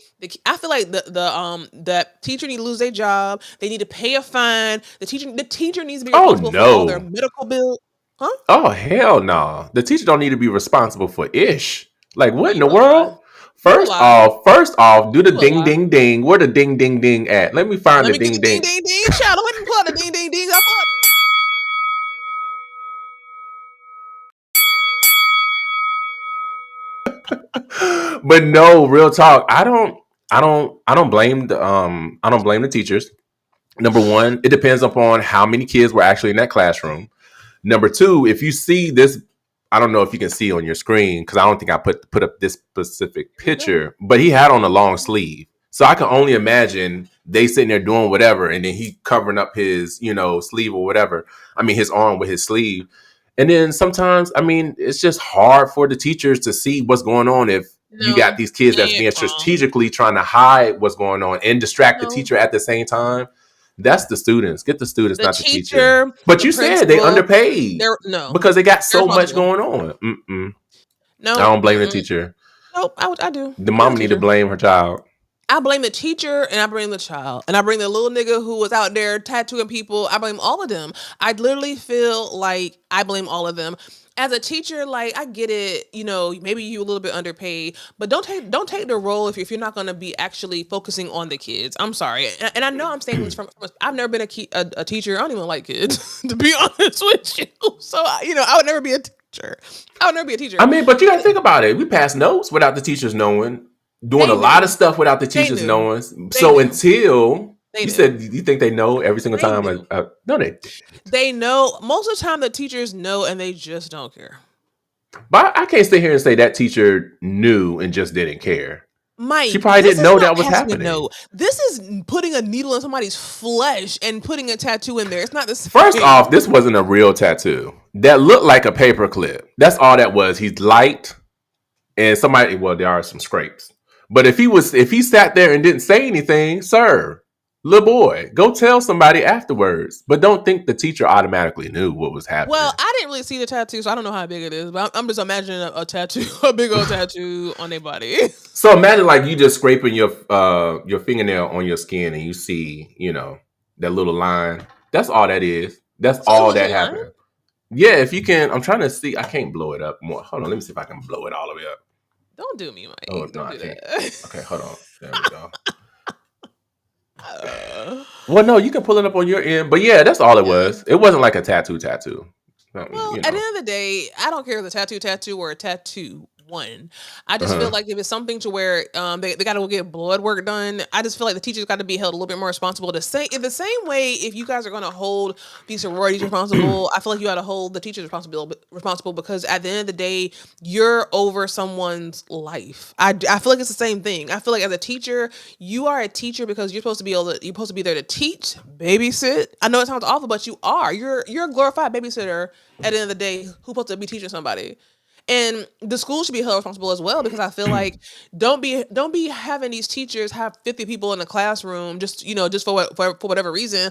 Speaker 1: I feel like the teacher need to lose their job. They need to pay a fine. The teacher needs to be responsible for all their medical bills. Huh?
Speaker 2: Oh hell no! The teacher don't need to be responsible for ish. Like what in the world? First off, do the ding ding ding. Where the ding ding ding at? Let me find the ding ding.
Speaker 1: Ding ding. Child, let me pull out the ding ding ding.
Speaker 2: But no, real talk. I don't blame the teachers. Number one, it depends upon how many kids were actually in that classroom. Number two, if you see this, I don't know if you can see on your screen because I don't think I put up this specific picture, but he had on a long sleeve. So I can only imagine they sitting there doing whatever and then he covering up his, sleeve or whatever. I mean, his arm with his sleeve. And then sometimes, I mean, it's just hard for the teachers to see what's going on if you got these kids that's being strategically trying to hide what's going on and distract the teacher at the same time. That's the students. Get the students, not the teacher. But you said they underpaid. Because they got so much going on. No, I don't blame the teacher.
Speaker 1: Nope, I do.
Speaker 2: The mom need to blame her child.
Speaker 1: I blame the teacher and I blame the child. And I bring the little nigga who was out there tattooing people. I blame all of them. I literally feel like I blame all of them. As a teacher, like, I get it, maybe you a little bit underpaid, but don't take the role if you're not going to be actually focusing on the kids. I'm sorry. And I know I'm saying this from I've never been a teacher. I don't even like kids, to be honest with you. So, I would never be a teacher.
Speaker 2: I mean, but you got to think about it. We pass notes without the teachers knowing, doing a lot of stuff without the teachers knowing. So until You said you think they know every single time? No, they didn't.
Speaker 1: They know most of the time. The teachers know, and they just don't care.
Speaker 2: But I can't sit here and say that teacher knew and just didn't care.
Speaker 1: Mike,
Speaker 2: she probably didn't know that was happening.
Speaker 1: No, this is putting a needle in somebody's flesh and putting a tattoo in there. It's not the same.
Speaker 2: First off, this wasn't a real tattoo. That looked like a paper clip. That's all that was. He's light, and somebody. Well, there are some scrapes. But if he sat there and didn't say anything, sir, little boy, go tell somebody afterwards. But don't think the teacher automatically knew what was happening.
Speaker 1: Well, I didn't really see the tattoo, so I don't know how big it is. But I'm just imagining a tattoo, a big old tattoo on their body.
Speaker 2: So imagine like you just scraping your fingernail on your skin, and you see, that little line. That's all that is. That's all that happened. Yeah, if you can, I'm trying to see. I can't blow it up more. Hold on, let me see if I can blow it all the way up.
Speaker 1: Don't do me, Mike.
Speaker 2: Oh,
Speaker 1: don't
Speaker 2: no,
Speaker 1: do
Speaker 2: I can't.
Speaker 1: that.
Speaker 2: Okay, hold on. There we go. Well, no, you can pull it up on your end, but yeah, that's all it was. It wasn't like a tattoo.
Speaker 1: Well, at the end of the day, I don't care if it's a tattoo or a tattoo. One, I just feel like if it's something to where they got to go get blood work done, I just feel like the teachers got to be held a little bit more responsible. To say in the same way, if you guys are going to hold these sororities responsible, I feel like you got to hold the teachers responsible because at the end of the day, you're over someone's life. I feel like it's the same thing. I feel like as a teacher, you are a teacher because you're supposed to be there to teach, babysit. I know it sounds awful, but you are. You're a glorified babysitter at the end of the day who's supposed to be teaching somebody. And the school should be held responsible as well because I feel like don't be having these teachers have 50 people in the classroom just for whatever reason.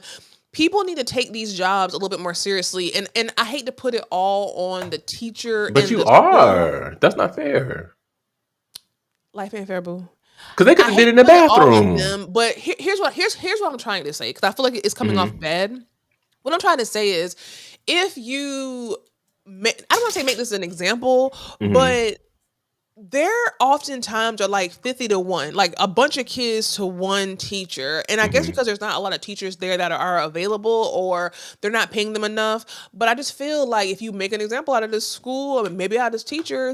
Speaker 1: People need to take these jobs a little bit more seriously, and I hate to put it all on the teacher.
Speaker 2: But you are. School. That's not fair.
Speaker 1: Life ain't fair, boo.
Speaker 2: Because they could have been in the bathroom.
Speaker 1: But here's what I'm trying to say because I feel like it's coming off bad. What I'm trying to say is, if you I don't want to say make this an example, but there oftentimes are like 50-1, like a bunch of kids to one teacher. And I guess because there's not a lot of teachers there that are available or they're not paying them enough. But I just feel like if you make an example out of this school or maybe out of this teacher,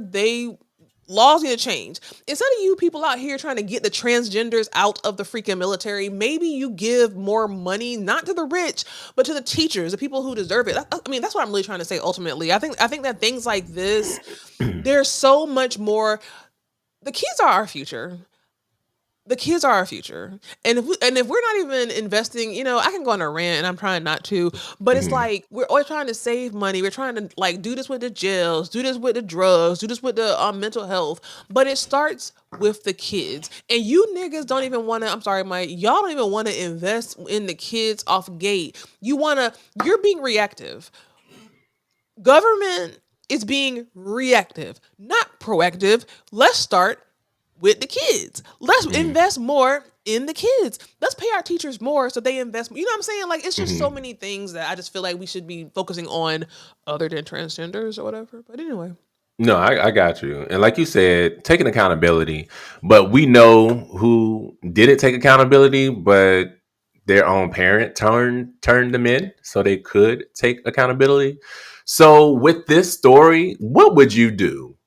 Speaker 1: laws need to change. Instead of you people out here trying to get the transgenders out of the freaking military, maybe you give more money, not to the rich, but to the teachers, the people who deserve it. I mean, that's what I'm really trying to say ultimately. I think that things like this, there's so much more. The kids are our future. The kids are our future. And if we're not even investing, I can go on a rant and I'm trying not to, but it's like, we're always trying to save money. We're trying to like do this with the jails, do this with the drugs, do this with the mental health. But it starts with the kids. And you niggas don't even want to, I'm sorry, Mike, y'all don't even want to invest in the kids off gate. You're being reactive. Government is being reactive, not proactive. Let's start with the kids. Let's invest more in the kids. Let's pay our teachers more so they invest. You know what I'm saying? Like, it's just so many things that I just feel like we should be focusing on other than transgenders or whatever. But anyway.
Speaker 2: No, I got you. And like you said, taking accountability. But we know who didn't take accountability, but their own parent turned them in so they could take accountability. So with this story, what would you do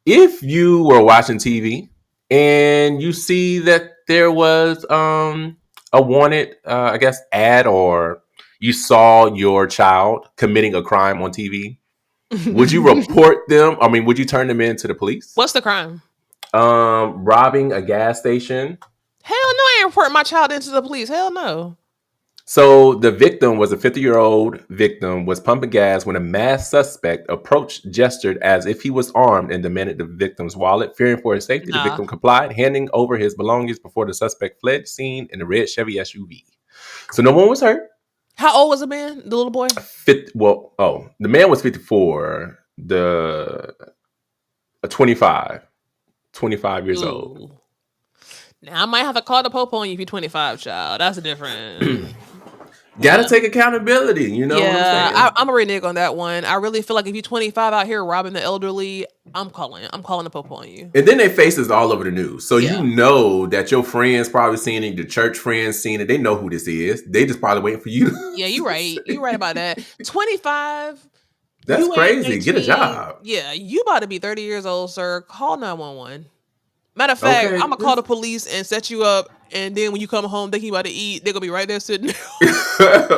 Speaker 2: if you were watching TV and you see that there was a wanted, ad, or you saw your child committing a crime on TV? Would you report them? I mean, would you turn them in to the police?
Speaker 1: What's the crime?
Speaker 2: Robbing a gas station.
Speaker 1: Hell no, I ain't reporting my child into the police. Hell no.
Speaker 2: So the victim was a 50-year-old victim, was pumping gas when a masked suspect approached, gestured as if he was armed, and demanded the victim's wallet. Fearing for his safety, the victim complied, handing over his belongings before the suspect fled scene in a red Chevy SUV. So no one was hurt.
Speaker 1: How old was the man, the little boy?
Speaker 2: The man was 54. 25 years old.
Speaker 1: Now I might have to call the Pope on you if you're 25, child. That's different.
Speaker 2: Gotta take accountability, you know what I'm saying?
Speaker 1: I'm a renege on that one. I really feel like if you're 25 out here robbing the elderly, I'm calling the Pope on you.
Speaker 2: And then their faces all over the news. So you know that your friends probably seen it, your church friends seen it. They know who this is. They just probably waiting for you.
Speaker 1: Yeah, you're right. You're right about that. 25.
Speaker 2: That's crazy. Get a job.
Speaker 1: Yeah, you about to be 30 years old, sir. Call 911. Matter of fact,
Speaker 2: Okay.
Speaker 1: I'm gonna call the police and set you up, and then when you come home thinking you about to eat, they're gonna be right there sitting there.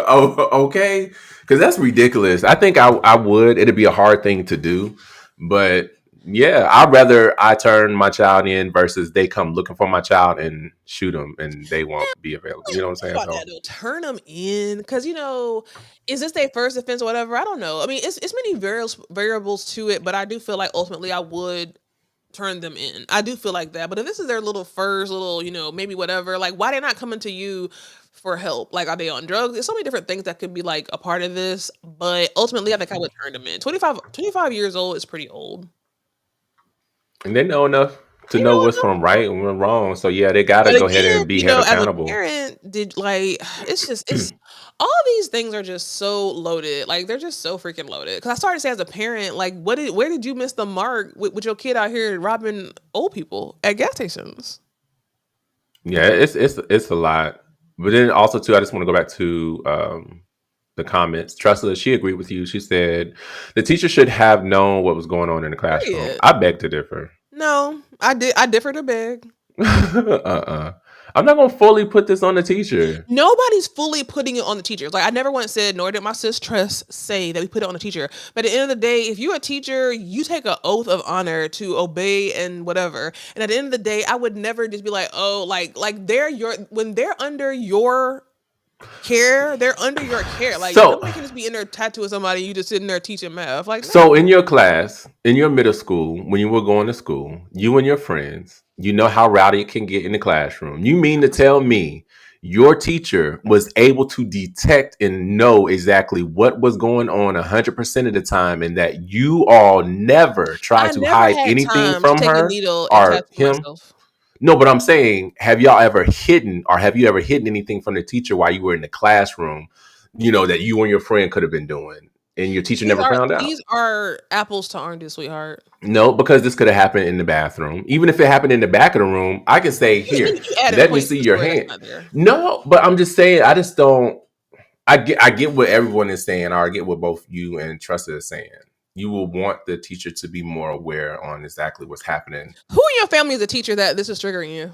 Speaker 2: Oh, okay. Because that's ridiculous. I think I would. It'd be a hard thing to do, but yeah, I'd rather I turn my child in versus they come looking for my child and shoot them and they won't be available. You know what I'm saying?
Speaker 1: About that, though. Turn them in, because is this their first offense or whatever? I don't know. I mean, it's many variables to it, but I do feel like ultimately I would turn them in. I do feel like that. But if this is their first maybe whatever, like why they not coming to you for help? Like, are they on drugs? There's so many different things that could be like a part of this. But ultimately, I think I would turn them in. 25 years old is pretty old.
Speaker 2: And they know enough to know what's from right and what's wrong. So yeah, they gotta go ahead and be held accountable.
Speaker 1: As a parent, it's all these things are just so loaded. Like they're just so freaking loaded. Because I started to say as a parent, like, where did you miss the mark with your kid out here robbing old people at gas stations?
Speaker 2: Yeah, it's a lot. But then also too, I just want to go back to the comments. Tressa, she agreed with you. She said the teacher should have known what was going on in the classroom.
Speaker 1: Period.
Speaker 2: I beg to differ.
Speaker 1: No, I differ to beg.
Speaker 2: I'm not gonna fully put this on the teacher.
Speaker 1: Nobody's fully putting it on the teachers. Like I never once said, nor did my sis Tress say that we put it on the teacher. But at the end of the day, if you're a teacher, you take an oath of honor to obey and whatever. And at the end of the day, I would never just be like, oh, like when they're under your care, they're under your care. Like nobody can just be in there tattooing somebody. You just sitting there teaching math. Like
Speaker 2: so, in your class, in your middle school, when you were going to school, you and your friends, you know how rowdy it can get in the classroom. You mean to tell me your teacher was able to detect and know exactly what was going on 100% of the time, and that you all never tried to hide anything from her or him? Myself. No, but I'm saying, have you ever hidden anything from the teacher while you were in the classroom, that you and your friend could have been doing and your teacher never found out?
Speaker 1: These are apples to oranges, sweetheart.
Speaker 2: No, because this could have happened in the bathroom. Even if it happened in the back of the room, I can say, here, let me see your hand. No, but I'm just saying, I just don't, I get what everyone is saying, or I get what both you and Tressa is saying. You will want the teacher to be more aware on exactly what's happening.
Speaker 1: Who in your family is a teacher that this is triggering you?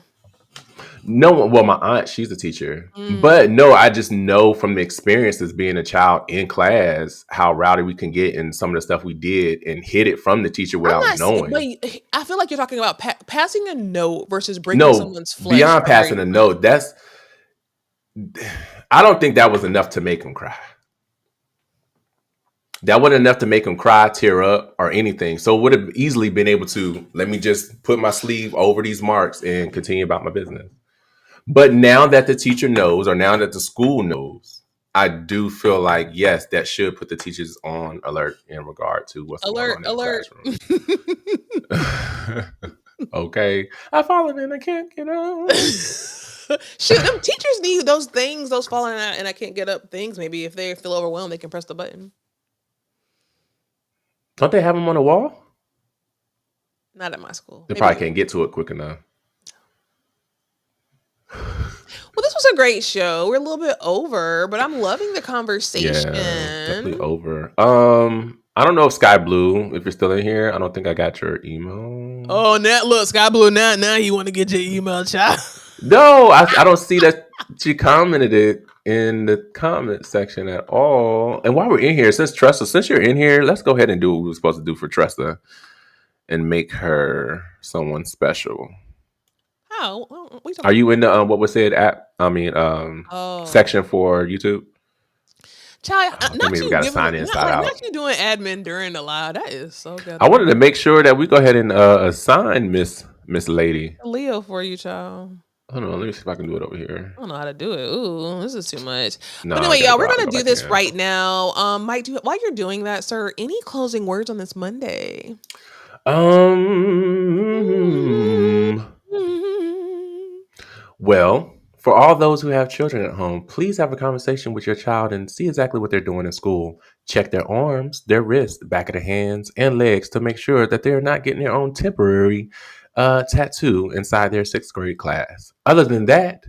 Speaker 2: No one. Well, my aunt, she's a teacher. But no, I just know from the experience as being a child in class how rowdy we can get and some of the stuff we did and hid it from the teacher without knowing.
Speaker 1: But I feel like you're talking about passing a note versus breaking someone's flesh.
Speaker 2: Beyond passing a note, I don't think that was enough to make him cry. That wasn't enough to make him cry, tear up, or anything. So it would have easily been able to, let me just put my sleeve over these marks and continue about my business. But now that the teacher knows, or now that the school knows, I do feel like, yes, that should put the teachers on alert in regard to what's going on in the classroom. Okay. I've fallen and I can't get up.
Speaker 1: Shoot, them teachers need those things, those falling out and I can't get up things. Maybe if they feel overwhelmed, they can press the button.
Speaker 2: Don't they have them on the wall?
Speaker 1: Not at my school.
Speaker 2: They probably can't get to it quick enough.
Speaker 1: Well, this was a great show. We're a little bit over, but I'm loving the conversation.
Speaker 2: Yeah, definitely over. I don't know if Sky Blue, if you're still in here, I don't think I got your email.
Speaker 1: Oh, look, Sky Blue, now you want to get your email, child.
Speaker 2: No, I don't see that she commented it in the comment section at all. And while we're in here, since you're in here, let's go ahead and do what we were supposed to do for Tressa and make her someone special.
Speaker 1: How?
Speaker 2: Are you in the what was said section for YouTube?
Speaker 1: Child, not
Speaker 2: we gotta sign in, sign out.
Speaker 1: Not you doing admin during the live. That is so good.
Speaker 2: I wanted to make sure that we go ahead and assign Miss Lady
Speaker 1: Leo for you, child.
Speaker 2: Hold on, let me see if I can do it over here.
Speaker 1: I don't know how to do it. Ooh, this is too much.
Speaker 2: No,
Speaker 1: but anyway, y'all, we're gonna do this right now. Mike, while you're doing that, sir, any closing words on this Monday?
Speaker 2: Well, for all those who have children at home, please have a conversation with your child and see exactly what they're doing in school. Check their arms, their wrists, back of the hands, and legs to make sure that they're not getting their own temporary tattoo inside their 6th grade class. Other than that,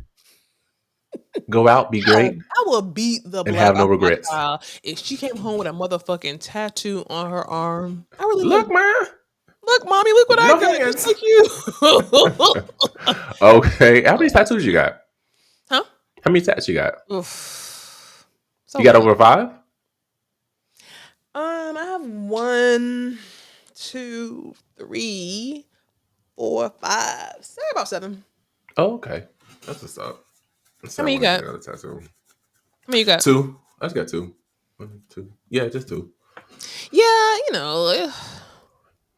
Speaker 2: go out, be great.
Speaker 1: I will beat the
Speaker 2: and have no regrets.
Speaker 1: If she came home with a motherfucking tattoo on her arm. I really
Speaker 2: look, man.
Speaker 1: Look, mommy, look what I got.
Speaker 2: hands.
Speaker 1: Just like you.
Speaker 2: Okay. How many tattoos you got?
Speaker 1: Huh?
Speaker 2: How many tats you got?
Speaker 1: Oof. So
Speaker 2: You got over 5?
Speaker 1: I have 1, 2, 3, 4, 5. Say about 7.
Speaker 2: Oh, okay. That's what's up.
Speaker 1: How many you got?
Speaker 2: Another tattoo.
Speaker 1: How many you got?
Speaker 2: 2. I just got 2. 1, 2. Yeah, just 2.
Speaker 1: Yeah, you know.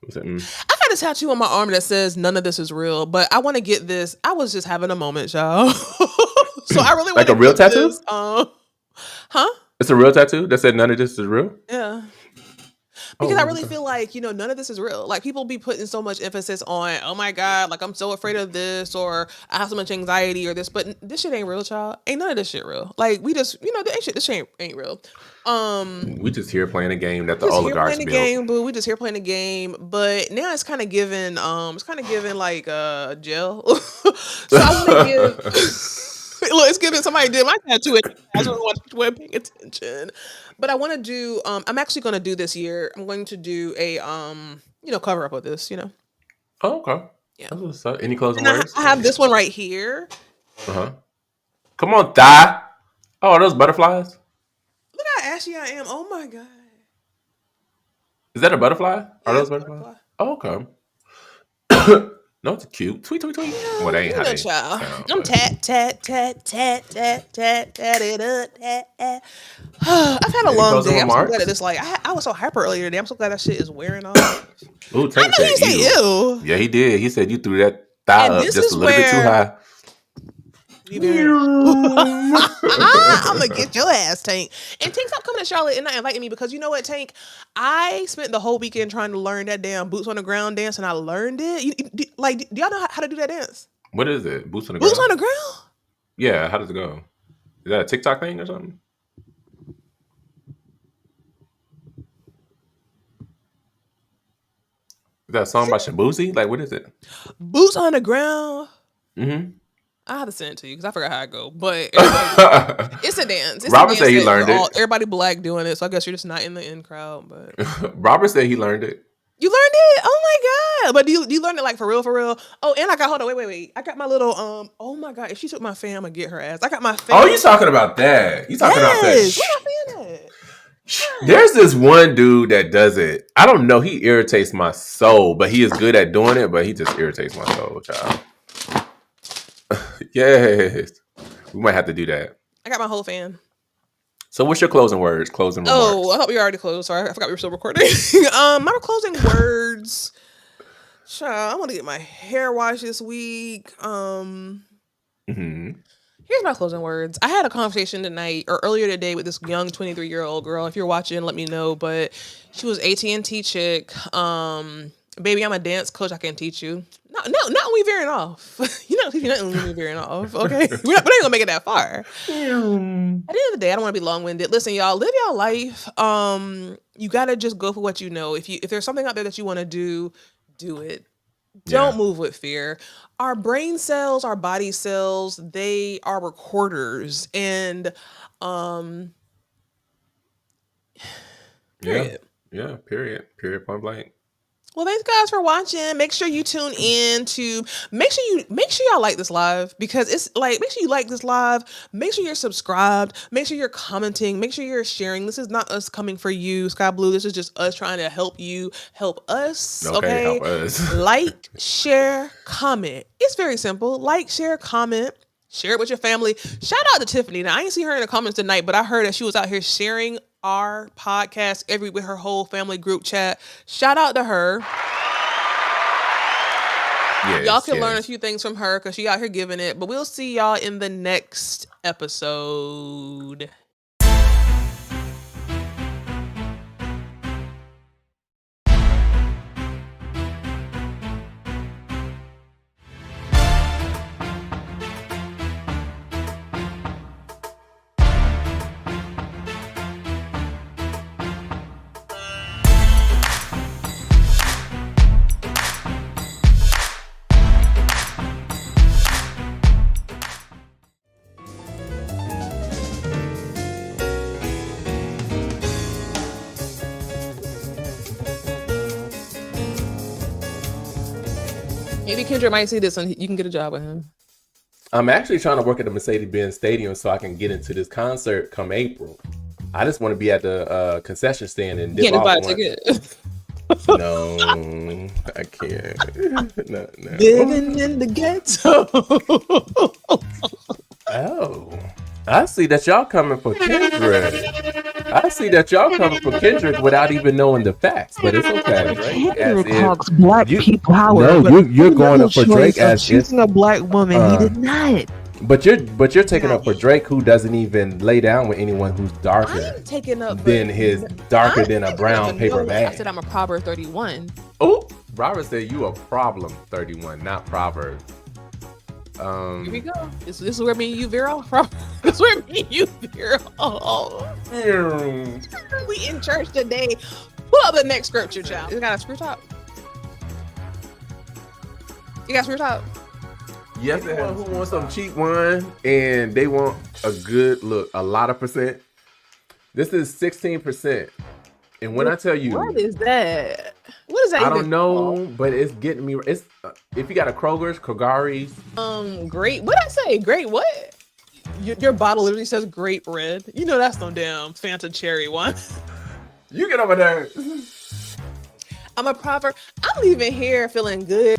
Speaker 2: What's that?
Speaker 1: I got a tattoo on my arm that says none of this is real, but I want to get this. I was just having a moment, y'all. So I really want
Speaker 2: like a real tattoo?
Speaker 1: This, huh?
Speaker 2: It's a real tattoo that said none of this is real?
Speaker 1: Yeah. Because I really feel like, none of this is real. Like, people be putting so much emphasis on, oh my God, like, I'm so afraid of this, or I have so much anxiety, or this, but this shit ain't real, child. Ain't none of this shit real. Like, we just, this shit ain't real.
Speaker 2: We just here playing a game that the oligarchs built.
Speaker 1: Game, boo. We just here playing a game, but now it's kind of giving, like jail. So I want to give. Look, it's giving somebody did my tattoo. I don't want to paying attention, but I want to do. I'm actually going to do this year. I'm going to do a cover up of this.
Speaker 2: Oh, okay.
Speaker 1: Yeah.
Speaker 2: That's what's up. Any closing words?
Speaker 1: I have this one right here.
Speaker 2: Come on, Thigh. Oh, are those butterflies?
Speaker 1: Look how ashy I am. Oh my God.
Speaker 2: Is that a butterfly?
Speaker 1: Yeah,
Speaker 2: Are those butterflies? Oh, okay. No, it's cute. Tweet, tweet, tweet.
Speaker 1: Yeah,
Speaker 2: Well, they ain't how they
Speaker 1: child.
Speaker 2: sound,
Speaker 1: I'm
Speaker 2: but-
Speaker 1: tat it up. I've had a long
Speaker 2: closing
Speaker 1: day. I'm so
Speaker 2: remarks?
Speaker 1: glad that it's like I was so hyper earlier today. I'm so glad that shit is wearing off.
Speaker 2: Ooh,
Speaker 1: I
Speaker 2: Tank
Speaker 1: know you
Speaker 2: said
Speaker 1: say
Speaker 2: ew.
Speaker 1: ew.
Speaker 2: Yeah, he did. He said you threw that thigh
Speaker 1: And
Speaker 2: up
Speaker 1: this
Speaker 2: just
Speaker 1: is
Speaker 2: a little bit too
Speaker 1: where-
Speaker 2: high.
Speaker 1: I'm gonna get your ass, Tank. And Tank, stop coming to Charlotte and not inviting me, because you know what, Tank? I spent the whole weekend trying to learn that damn boots on the ground dance, and I learned it. Do y'all know how to do that dance?
Speaker 2: What is it? Boots on the ground?
Speaker 1: Boots on the ground?
Speaker 2: Yeah, how does it go? Is that a TikTok thing or something? Is that a song by Shabuzi? Like, what is it?
Speaker 1: Boots on the ground.
Speaker 2: Mm-hmm.
Speaker 1: I have to send it to you because I forgot how I go. But
Speaker 2: Robert
Speaker 1: it's a dance.
Speaker 2: said he learned it.
Speaker 1: Everybody black doing it, so I guess you're just not in the in crowd. But
Speaker 2: Robert said he learned it.
Speaker 1: you learned it? Oh my God! But do you learn it like for real? Oh, and I got wait. I got my little Oh my God! If she took my fan, I'm gonna get her ass. I got my fan.
Speaker 2: Oh, you talking about that? You talking about that?
Speaker 1: Where my fan at?
Speaker 2: There's this one dude that does it. I don't know. He irritates my soul, but he is good at doing it. But he just irritates my soul, child. Yes, we might have to do that.
Speaker 1: I got my whole fan.
Speaker 2: So, what's your closing words? Closing remarks?
Speaker 1: Oh, I thought we already closed. Sorry, I forgot we were still recording. My closing words. Child, I want to get my hair washed this week. Here's my closing words. I had a conversation tonight or earlier today with this young 23-year-old girl. If you're watching, let me know. But she was AT&T chick. Baby, I'm a dance coach. I can teach you. No, not when we veering off. You don't teach me nothing when we veering off. Okay, we ain't gonna make it that far. At the end of the day, I don't want to be long-winded. Listen, y'all, live your life. You gotta just go for what you know. If there's something out there that you want to do it. Don't move with fear. Our brain cells, our body cells, they are recorders, and period.
Speaker 2: Yeah. Period. Point blank.
Speaker 1: Well, thanks guys for watching. Make sure you tune in to make sure y'all like this live, because it's like, make sure you like this live. Make sure you're subscribed. Make sure you're commenting. Make sure you're sharing. This is not us coming for you, Sky Blue. This is just us trying to help you help us. Okay.
Speaker 2: Help us.
Speaker 1: Like, share, comment. It's very simple. Like, share, comment. Share it with your family. Shout out to Tiffany. Now, I didn't see her in the comments tonight, but I heard that she was out here sharing our podcast with her whole family group chat. Shout out to her.
Speaker 2: Yes,
Speaker 1: y'all can learn a few things from her because she out here giving it. But we'll see y'all in the next episode. Maybe Kendra might see this and you can get a job with him.
Speaker 2: I'm actually trying to work at the Mercedes-Benz Stadium so I can get into this concert come April. I just want to be at the concession stand and dip off
Speaker 1: buy a
Speaker 2: once.
Speaker 1: ticket.
Speaker 2: No, I can't. No.
Speaker 1: Living in the ghetto.
Speaker 2: Oh, I see that y'all coming for Kendrick. I see that y'all coming for Kendrick without even knowing the facts, but it's okay, right?
Speaker 3: Kendrick talks black people power.
Speaker 8: No, you're going up for Drake as
Speaker 3: choosing a black woman. He did not.
Speaker 2: But you're taking up for Drake, who doesn't even lay down with anyone who's darker
Speaker 1: I'm taking up
Speaker 2: than than a brown paper bag.
Speaker 1: I said I'm a Proverb 31.
Speaker 2: Oh, Robert said you a problem 31, not Proverb.
Speaker 1: Here we go. This is where me and you veer off from. This is where me and you veer off. We in church today. Pull up the next scripture, child. You got a screw top? You got a screw top?
Speaker 2: Yes, anyone who wants some cheap wine and they want a good look, a lot of percent. This is 16%. And when I tell you,
Speaker 1: what is that? What is that?
Speaker 2: I don't know, but it's getting me. It's if you got a Kroger's, Kagari's.
Speaker 1: Great. What I say? Great what? Your bottle literally says grape red. You know that's no damn Fanta cherry one.
Speaker 2: You get over there.
Speaker 1: I'm a Proverb. I'm leaving here feeling good.